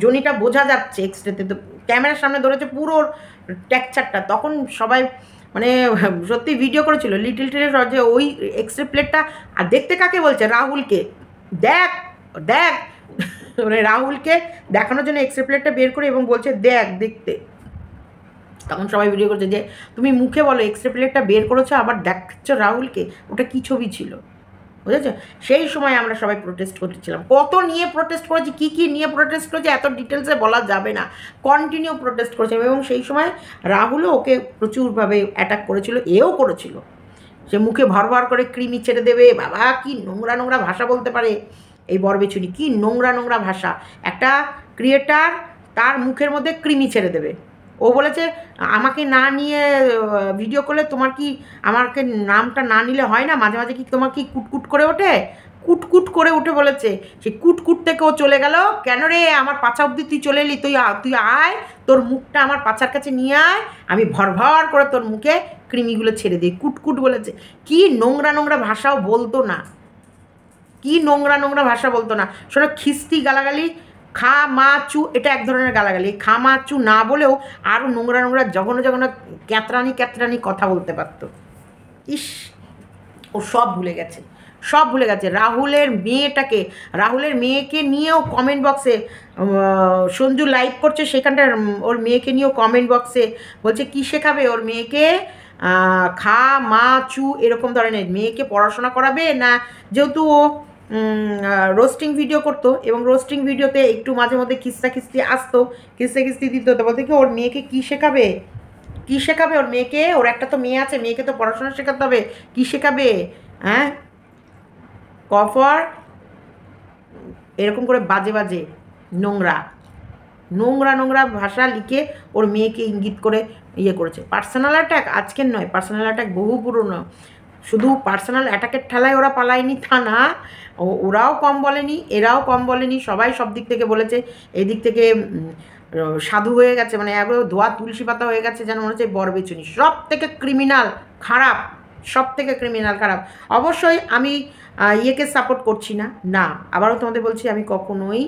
Speaker 1: জনিটা বোঝা যাচ্ছে এক্সরেতে, তো ক্যামেরার সামনে ধরেছে পুরো টেক্সচারটা। তখন সবাই মানে সত্যি ভিডিও করেছিল লিটল টেরেস, যে ওই এক্সরে প্লেটটা। আর দেখতে কাকে বলছে? রাহুলকে। দেখ দেখ, মানে রাহুলকে দেখানোর জন্য এক্সরে প্লেটটা বের করে এবং বলছে দেখ দেখতে। তখন সবাই ভিডিও করছে যে তুমি মুখে বলো এক্সরে প্লেটটা বের করেছো, আবার দেখছো রাহুলকে, ওটা কী ছবি ছিল, বুঝেছো? সেই সময় আমরা সবাই প্রোটেস্ট করছিলাম। কত নিয়ে প্রোটেস্ট করেছি, কী নিয়ে প্রোটেস্ট করেছি এত ডিটেলসে বলা যাবে না, কন্টিনিউ প্রোটেস্ট করেছিলাম। এবং সেই সময় রাহুলও ওকে প্রচুরভাবে অ্যাটাক করেছিল, এও করেছিল। সে মুখে ভর করে কৃমি ছেড়ে দেবে, বাবা কি নোংরা নোংরা ভাষা বলতে পারে এই বরবেচুনি, কি নোংরা নোংরা ভাষা। একটা ক্রিয়েটার তার মুখের মধ্যে কৃমি ছেড়ে দেবে। ও বলেছে আমাকে না নিয়ে ভিডিও করলে তোমার কি, আমাকে নামটা না নিলে হয় না? মাঝে মাঝে কি তোমার কি কুটকুট করে ওঠে? কুটকুট করে উঠে বলেছে। সেই কুটকুট থেকে ও চলে গেল। কেন রে, আমার পাছা অবধি তুই চলে এলি, তুই আয়, তোর মুখটা আমার পাছার কাছে নিয়ে আয়, আমি ভর করে তোর মুখে কৃমিগুলো ছেড়ে দিই। কুটকুট বলেছে। কি নোংরা নোংরা ভাষাও বলতো না, কি নোংরা নোংরা ভাষা বলতো না। শোনো, খিস্তি গালাগালি, খা মা চু, এটা এক ধরনের গালাগালি। খা মা চু না বলেও আরও নোংরা নোংরা জঘন্য জঘন্য ক্যাতরানি কথা বলতে পারতো। ইস, ও সব ভুলে গেছে, সব ভুলে গেছে। রাহুলের মেয়েকে নিয়েও কমেন্ট বক্সে, সঞ্জু লাইভ করছে সেখানটা, ওর মেয়েকে নিয়েও কমেন্ট বক্সে বলছে কি শেখাবে ওর মেয়েকে, খা মা চু এরকম ধরনের। মেয়েকে পড়াশোনা করাবে না? যেহেতু ও রোস্টিং ভিডিও করতো এবং রোস্টিং ভিডিওতে একটু মাঝে মধ্যে খিস্তি আসতো, খিস্তি দিত, তো বলতে কি ওর মেয়েকে কী শেখাবে, কী শেখাবে ওর মেয়েকে? ওর একটা তো মেয়ে আছে, মেয়েকে তো পড়াশোনা শেখাতে হবে, কী শেখাবে? হ্যাঁ, কফর এরকম করে বাজে নোংরা ভাষা লিখে ওর মেয়েকে ইঙ্গিত করে ইয়ে করেছে। পার্সোনাল অ্যাটাক আজকের নয়, পার্সোনাল অ্যাটাক বহু পুরনো। শুধু পার্সোনাল অ্যাটাকের ঠেলায় ওরা পালায়নি তা না, ওরাও কম বলেনি, এরাও কম বলেনি, সবাই সব দিক থেকে বলেছে। এদিক থেকে সাধু হয়ে গেছে, মানে একবার ধোয়া তুলসী পাতা হয়ে গেছে, যেন মনে হচ্ছে বরবেচুনি সব থেকে ক্রিমিনাল খারাপ, সব থেকে ক্রিমিনাল খারাপ। অবশ্যই আমি ইয়েকে সাপোর্ট করছি না, আবারও তোমাদের বলছি আমি কখনোই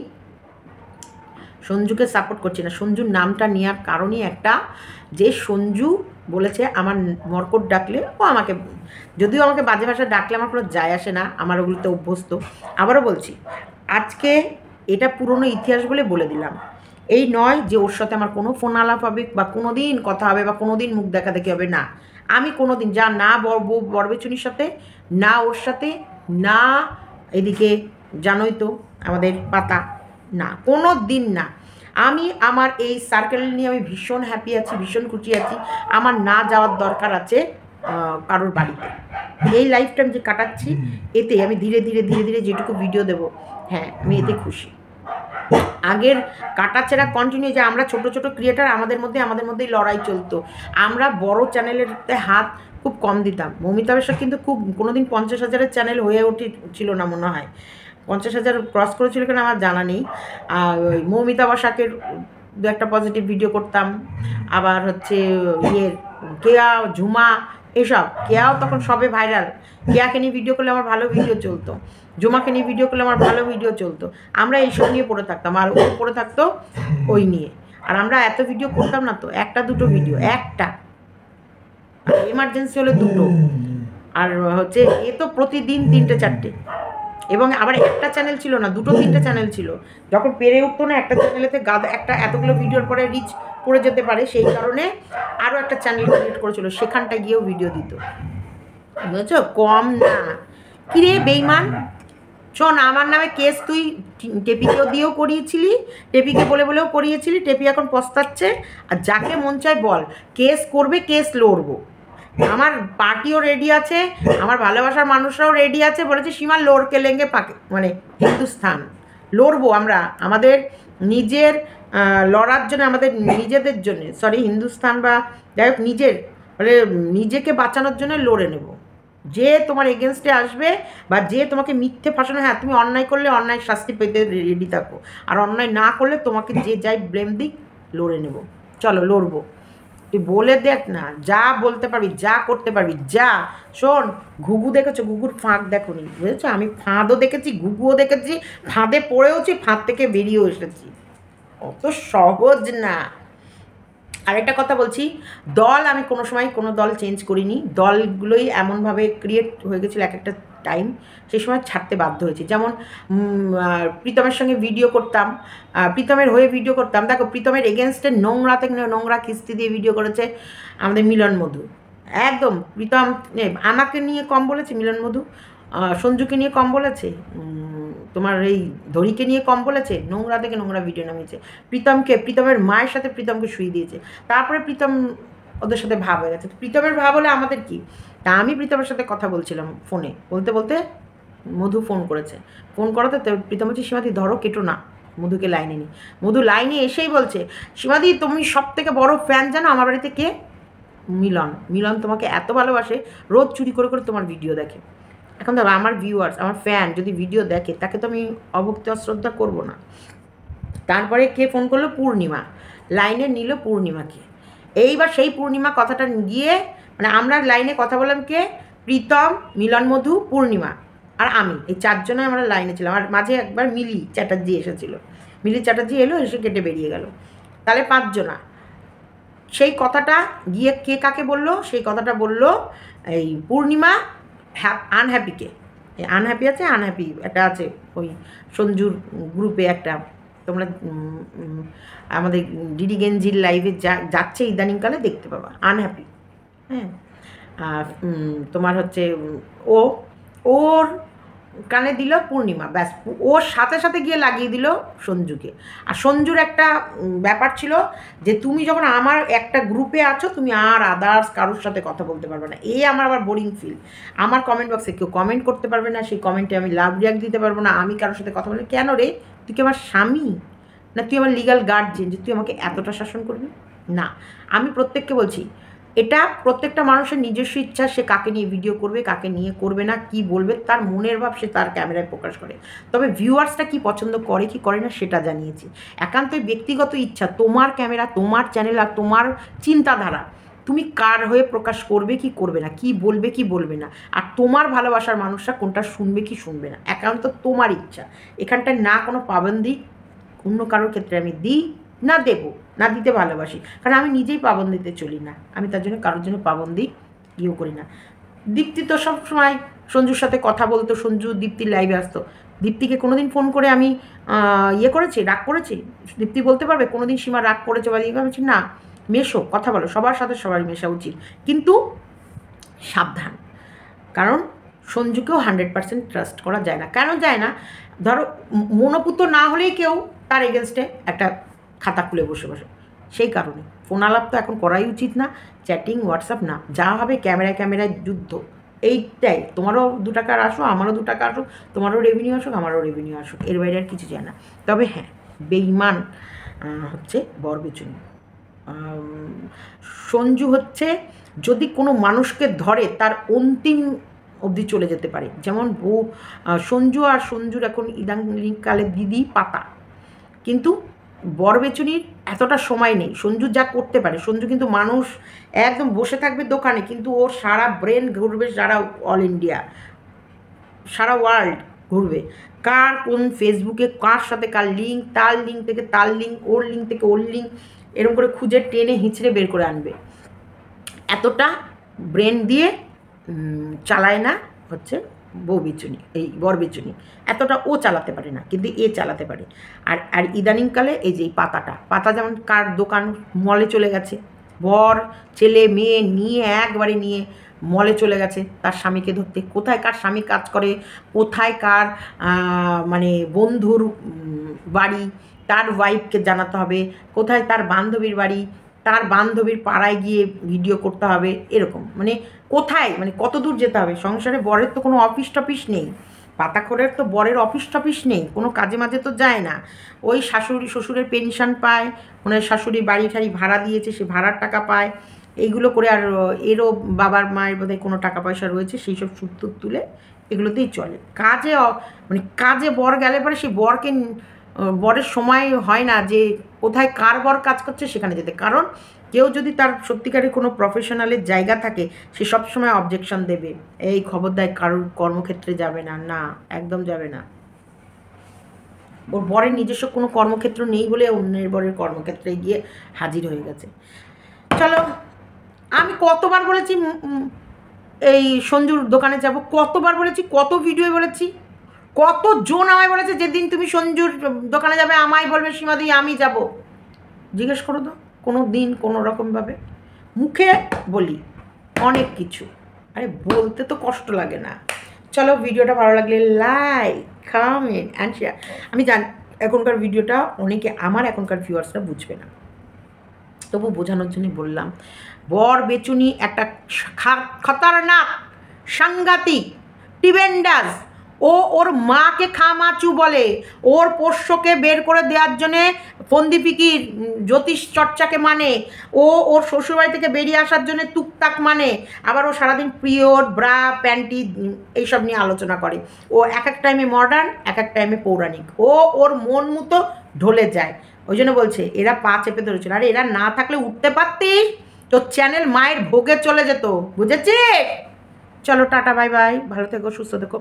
Speaker 1: সঞ্জুকে সাপোর্ট করছি না। সঞ্জুর নামটা নেওয়ার কারণই একটা, যে সঞ্জু বলেছে আমার মর্কট ডাকলে ও আমাকে, যদিও আমাকে বাজে ভাষা ডাকলে আমার কোনো যায় আসে না, আমার ওগুলোতে অভ্যস্ত। আবারও বলছি, আজকে এটা পুরনো ইতিহাস বলে দিলাম। এই নয় যে ওর সাথে আমার কোনো ফোন আলাপ হবে বা কোনো দিন কথা হবে বা কোনো দিন মুখ দেখাদেখি হবে, না। আমি কোনো দিন না বরবেচুনির সাথে, না ওর সাথে, না এদিকে জানোই তো আমাদের পাতা, না, কোনো দিন না। আমি আমার এই সার্কেল নিয়ে আমি ভীষণ হ্যাপি আছি, ভীষণ খুশি আছি। আমার না যাওয়ার দরকার আছে কারোর বাড়িতে। এই লাইফটা আমি যে কাটাচ্ছি, এতে আমি ধীরে ধীরে যেটুকু ভিডিও দেবো, হ্যাঁ আমি এতে খুশি। আগের কাটাছেড়া কন্টিনিউ, যে আমরা ছোট ক্রিয়েটার, আমাদের মধ্যেই লড়াই চলতো। আমরা বড় চ্যানেলের হাত খুব কম দিতাম। মৌমিতা বসাক কিন্তু খুব কোনোদিন 50,000-এর চ্যানেল হয়ে ছিল না মনে হয়, 50,000 ক্রস করেছিল কিনা আমার জানা নেই। আর ওই মৌমিতা বসাকের দু একটা পজিটিভ ভিডিও করতাম, আবার হচ্ছে কেয়া ঝুমা এসব। কেয়াও তখন সবে ভাইরাল, কেয়াকে নিয়ে ভিডিও করলে আমার ভালো ভিডিও চলতো, ঝুমাকে নিয়ে ভিডিও করলে আমার ভালো ভিডিও চলতো। আমরা এইসব নিয়ে পড়ে থাকতাম, আর ও পড়ে থাকতো ওই নিয়ে। আর আমরা এত ভিডিও করতাম না তো, একটা দুটো ভিডিও, একটা এমার্জেন্সি হলে দুটো, আর হচ্ছে এ তো প্রতিদিন 3টে 4টে। এবং আবার একটা চ্যানেল ছিল না, 2-3টে চ্যানেল ছিল। যখন পেরে উঠতো না একটা চ্যানেলেতে একটা এতগুলো ভিডিওর পরে রিচ পড়ে যেতে পারে, সেই কারণে আরও একটা চ্যানেল ক্রিয়েট করেছিল, সেখানটায় গিয়েও ভিডিও দিত, বুঝেছো? কম না। কিরে বেইমান, শোন, আমার নামে কেস তুই টেপিকেও দিয়েও করিয়েছিলি, টেপিকে বলে বলেও করিয়েছিলি, টেপি এখন পস্তাচ্ছে। আর যাকে মন চায় বল, কেস করবে, কেস লড়বো, আমার পার্টিও রেডি আছে, আমার ভালোবাসার মানুষরাও রেডি আছে, বলেছে সীমা লড়কে লেঙ্গে পাকে, মানে হিন্দুস্থান লড়বো আমরা, আমাদের নিজের লড়ার জন্য, আমাদের নিজেদের জন্য, সরি হিন্দুস্থান বা যাই হোক, নিজের মানে নিজেকে বাঁচানোর জন্য লড়ে নেব। যে তোমার এগেনস্টে আসবে বা যে তোমাকে মিথ্যে ফাঁসানো, হ্যাঁ তুমি অন্যায় করলে অন্যায় শাস্তি পেতে রেডি থাকো, আর অন্যায় না করলে তোমাকে যে যাই ব্লেম দিক লড়ে নেব। চলো লড়বো, তুই বলে দেখ না, যা বলতে পারবি, যা করতে পারবি, যা। শোন, ঘুঘু দেখেছো? ঘুঘুর ফাঁক দেখো নি, বুঝেছো? আমি ফাঁদও দেখেছি, ঘুঘুও দেখেছি, ফাঁদে পড়েওছি, ফাঁদ থেকে বেরিয়েও এসেছি, অত সহজ না। আরেকটা কথা বলছি, দল আমি কোনো সময় কোনো দল চেঞ্জ করিনি, দলগুলোই এমনভাবে ক্রিয়েট হয়ে গেছিলো এক একটা টাইম, সেই সময় ছাড়তে বাধ্য হয়েছি। যেমন প্রীতমের সঙ্গে ভিডিও করতাম, প্রীতমের হয়ে ভিডিও করতাম, দেখো প্রীতমের এগেনস্টে নোংরা থেকে নোংরা কিস্তি দিয়ে ভিডিও করেছে আমাদের মিলন মধু, একদম। প্রীতম আমাকে নিয়ে কম বলেছে মিলন মধু, সঞ্জুকে নিয়ে কম বলেছে, তোমার এই ধরিকে নিয়ে কম বলেছে, নোংরা থেকে নোংরা ভিডিও নামিয়েছে, প্রীতমের মায়ের সাথে প্রীতমকে শুয়ে দিয়েছে, তারপরে প্রীতম ওদের সাথে ভাব হয়ে গেছে। প্রীতমের ভাব হলে আমাদের কি? তা আমি প্রীতমের সাথে কথা বলছিলাম ফোনে, বলতে বলতে মধু ফোন করেছে, ফোন করাতে প্রীতম বলছে সীমাদি ধরো, কেটো না, মধুকে লাইনে নি। মধু লাইনে এসেই বলছে, সীমাদি তুমি সব থেকে বড় ফ্যান জানো আমার বাড়িতে কে? মিলন। মিলন তোমাকে এত ভালোবাসে, রোজ চুরি করে করে তোমার ভিডিও দেখে। এখন ধরো আমার ভিউয়ার্স, আমার ফ্যান যদি ভিডিও দেখে, তাকে তো আমি অভক্তি অশ্রদ্ধা করবো না। তারপরে কে ফোন করলো? পূর্ণিমা, লাইনে নিল পূর্ণিমাকে। এইবার সেই পূর্ণিমা কথাটা গিয়ে, মানে আমরা লাইনে কথা বললাম কে? প্রীতম, মিলন মধু, পূর্ণিমা আর আমি, এই চারজনে আমরা লাইনে ছিলাম। আর মাঝে একবার মিলি চ্যাটার্জি এসেছিলো, মিলি চ্যাটার্জি এলো, এসে কেটে বেরিয়ে গেল, তাহলে 5 জনা। সেই কথাটা গিয়ে কে কাকে বললো? সেই কথাটা বললো এই পূর্ণিমা আনহ্যাপিকে। আনহ্যাপি আছে, আনহ্যাপি একটা আছে ওই সঞ্জুর গ্রুপে একটা, তোমরা আমাদের ডিডি গেঞ্জির লাইভে যাচ্ছে ইদানিংকালে, দেখতে পাবা, আনহ্যাপি। হ্যাঁ, তোমার হচ্ছে ওর কানে দিল পূর্ণিমা, ব্যাস ওর সাথে সাথে গিয়ে লাগিয়ে দিল সঞ্জুকে। আর সঞ্জুর একটা ব্যাপার ছিল যে তুমি যখন আমার একটা গ্রুপে আছো, তুমি আর আদার্স কারোর সাথে কথা বলতে পারবে না, এই আমার আবার বোরিং ফিল। আমার কমেন্ট বক্সে কেউ কমেন্ট করতে পারবে না, সেই কমেন্টে আমি লাভ রিয়াক্ট দিতে পারবো না, আমি কারোর সাথে কথা বলি কেন রে? তুই কি আমার স্বামী না তুই আমার লিগাল গার্জিয়ান যে তুই আমাকে এতটা শাসন করবি? না, আমি প্রত্যেককে বলছি, এটা প্রত্যেকটা মানুষের নিজস্ব ইচ্ছা, সে কাকে নিয়ে ভিডিও করবে, কাকে নিয়ে করবে না, কি বলবে, তার মনের ভাব সে তার ক্যামেরায় প্রকাশ করে। তবে ভিউয়ার্সটা কি পছন্দ করে কি করে না সেটা জানিয়েছি, একান্তই ব্যক্তিগত ইচ্ছা, তোমার ক্যামেরা, তোমার চ্যানেল আর তোমার চিন্তাধারা, তুমি কার হয়ে প্রকাশ করবে কি করবে না, কি বলবে কি বলবে না, আর তোমার ভালোবাসার মানুষরা কোনটা শুনবে কি শুনবে না, একান্ত তোমার ইচ্ছা। এখানটায় না কোনো পাবন্দি অন্য কারোর ক্ষেত্রে আমি দিই না, দেবো না, দিতে ভালোবাসি, কারণ আমি নিজেই পাবন্দিতে চলি না, আমি তার জন্য কারোর জন্য পাবন্দি ইয়েও করি না। দীপ্তি তো সবসময় সঞ্জুর সাথে কথা বলতো, সঞ্জু দীপ্তির লাইভে আসতো, দীপ্তিকে কোনো দিন ফোন করে আমি ইয়ে করেছি, রাগ করেছি? দীপ্তি বলতে পারবে কোনো দিন সীমা রাগ করেছে বা ইয়ে করেছি? না, মেশো, কথা বলো, সবার সাথে সবারই মেশা উচিত, কিন্তু সাবধান, কারণ সঞ্জুকেও 100% ট্রাস্ট করা যায় না। কেন যায় না? ধরো মনোপুত্র না হলেই কেউ তার এগেনস্টে একটা খাতা খুলে বসে বসে, সেই কারণে ফোন আলাপ তো এখন করাই উচিত না, চ্যাটিং হোয়াটসঅ্যাপ না, যা হবে ক্যামেরায় ক্যামেরায় যুদ্ধ, এইটাই। তোমারও 2 টাকার আসো, আমারও 2 টাকা আসুক, তোমারও রেভিনিউ আসুক, আমারও রেভিনিউ আসুক, এর বাইরে আর কিছু যায় না। তবে হ্যাঁ, বেঈমান হচ্ছে বরবেচুনি। সঞ্জু হচ্ছে যদি কোনো মানুষকে ধরে তার অন্তিম অবধি চলে যেতে পারে, যেমন সঞ্জু আর সঞ্জুর এখন ইদানিংকালে দিদি পাতা, কিন্তু বরবেচুনির এতটা সময় নেই। সঞ্জু যা করতে পারে, সঞ্জু কিন্তু মানুষ একদম বসে থাকবে দোকানে, কিন্তু ওর সারা ব্রেন ঘুরবে, সারা অল ইন্ডিয়া, সারা ওয়ার্ল্ড ঘুরবে, কার কোন ফেসবুকে কার সাথে কার লিঙ্ক, তার লিঙ্ক থেকে তার লিঙ্ক, ওর লিঙ্ক থেকে ওর লিঙ্ক, এরকম করে খুঁজে টেনে হিঁচড়ে বের করে আনবে। এতটা ব্রেন দিয়ে চালায় না হচ্ছে বউ বেচুনি, এই বর বেচুনি, এতটা ও চালাতে পারে না, কিন্তু এ চালাতে পারে। আর আর ইদানিংকালে এই যে এই পাতা যেমন কার দোকান মলে চলে গেছে, বর ছেলে মেয়ে নিয়ে একবারে নিয়ে মলে চলে গেছে তার স্বামীকে ধরতে। কোথায় কার স্বামী কাজ করে, কোথায় কার মানে বন্ধুর বাড়ি, তার ওয়াইফকে জানাতে হবে, কোথায় তার বান্ধবীর বাড়ি, তার বান্ধবীর পাড়ায় গিয়ে ভিডিও করতে হবে, এরকম মানে কোথায় মানে কত দূর যেতে হবে। সংসারে বরের তো কোনো অফিস টফিস নেই, পাতাখোরের তো বরের অফিস টফিস নেই, কোনো কাজে মাঝে তো যায় না। ওই শাশুড়ি শ্বশুরের পেনশন পায়, ওনার শাশুড়ি বাড়ি ঠাড়ি ভাড়া দিয়েছে, সে ভাড়ার টাকা পায়, এইগুলো করে। আর এরও বাবার মায়ের বোধহয় কোনো টাকা পয়সা রয়েছে, সেই সব সুদ টুদ তুলে এগুলোতেই চলে। কাজে মানে কাজে বর গেলে পরে সেই বরকে বরের সময় হয় না যে কোথায় কার বর কাজ করছে সেখানে যেতে। কারণ কেউ যদি তার সত্যিকারের কোনো প্রফেশনালের জায়গা থাকে, সে সবসময় অবজেকশন দেবে, এই খবরদার কারোর কর্মক্ষেত্রে যাবে না, না একদম যাবে না। ওর বরের নিজস্ব কোনো কর্মক্ষেত্র নেই বলে অন্যের বরের কর্মক্ষেত্রে গিয়ে হাজির হয়ে গেছে। চলো, আমি কতবার বলেছি এই সঞ্জুর দোকানে যাব, কতবার বলেছি, কত ভিডিও বলেছি, কতজন আমায় বলেছে যেদিন তুমি সঞ্জুর দোকানে যাবে আমায় বলবে সীমাদি আমি যাব। জিজ্ঞেস করো তো কোনো দিন কোনো রকমভাবে। মুখে বলি অনেক কিছু, আরে বলতে তো কষ্ট লাগে না। চলো, ভিডিওটা ভালো লাগলে লাইক কমেন্ট অ্যান্ড শেয়ার। আমি জানি এখনকার ভিডিওটা অনেকে আমার এখনকার ভিউয়ার্সরা বুঝবে না, তবু বোঝানোর জন্য বললাম। বর বেচুনি একটা খতরনাক সাংঘাতিক টিবেন্ডাস। ও ওর মাকে খামাচু বলে, ওর পোষ্যকে বের করে দেওয়ার জন্যে ফন্দি ফিকির জ্যোতিষ চর্চাকে মানে, ও ওর শ্বশুরবাড়ি থেকে বেরিয়ে আসার জন্য টুকটাক মানে, আবার ও সারাদিন পিরিয়ড ব্রা প্যান্টি এইসব নিয়ে আলোচনা করে। ও এক এক টাইমে মডার্ন, এক এক টাইমে পৌরাণিক, ও ওর মন মতো ঢলে যায়। ওই জন্য বলছে এরা পা চেপে ধরেছিল, আরে এরা না থাকলে উঠতে পারতিস, তোর চ্যানেল মায়ের ভোগে চলে যেত, বুঝেছিস? চলো টাটা, বাই বাই, ভালো থেকো, সুস্থ থেকো।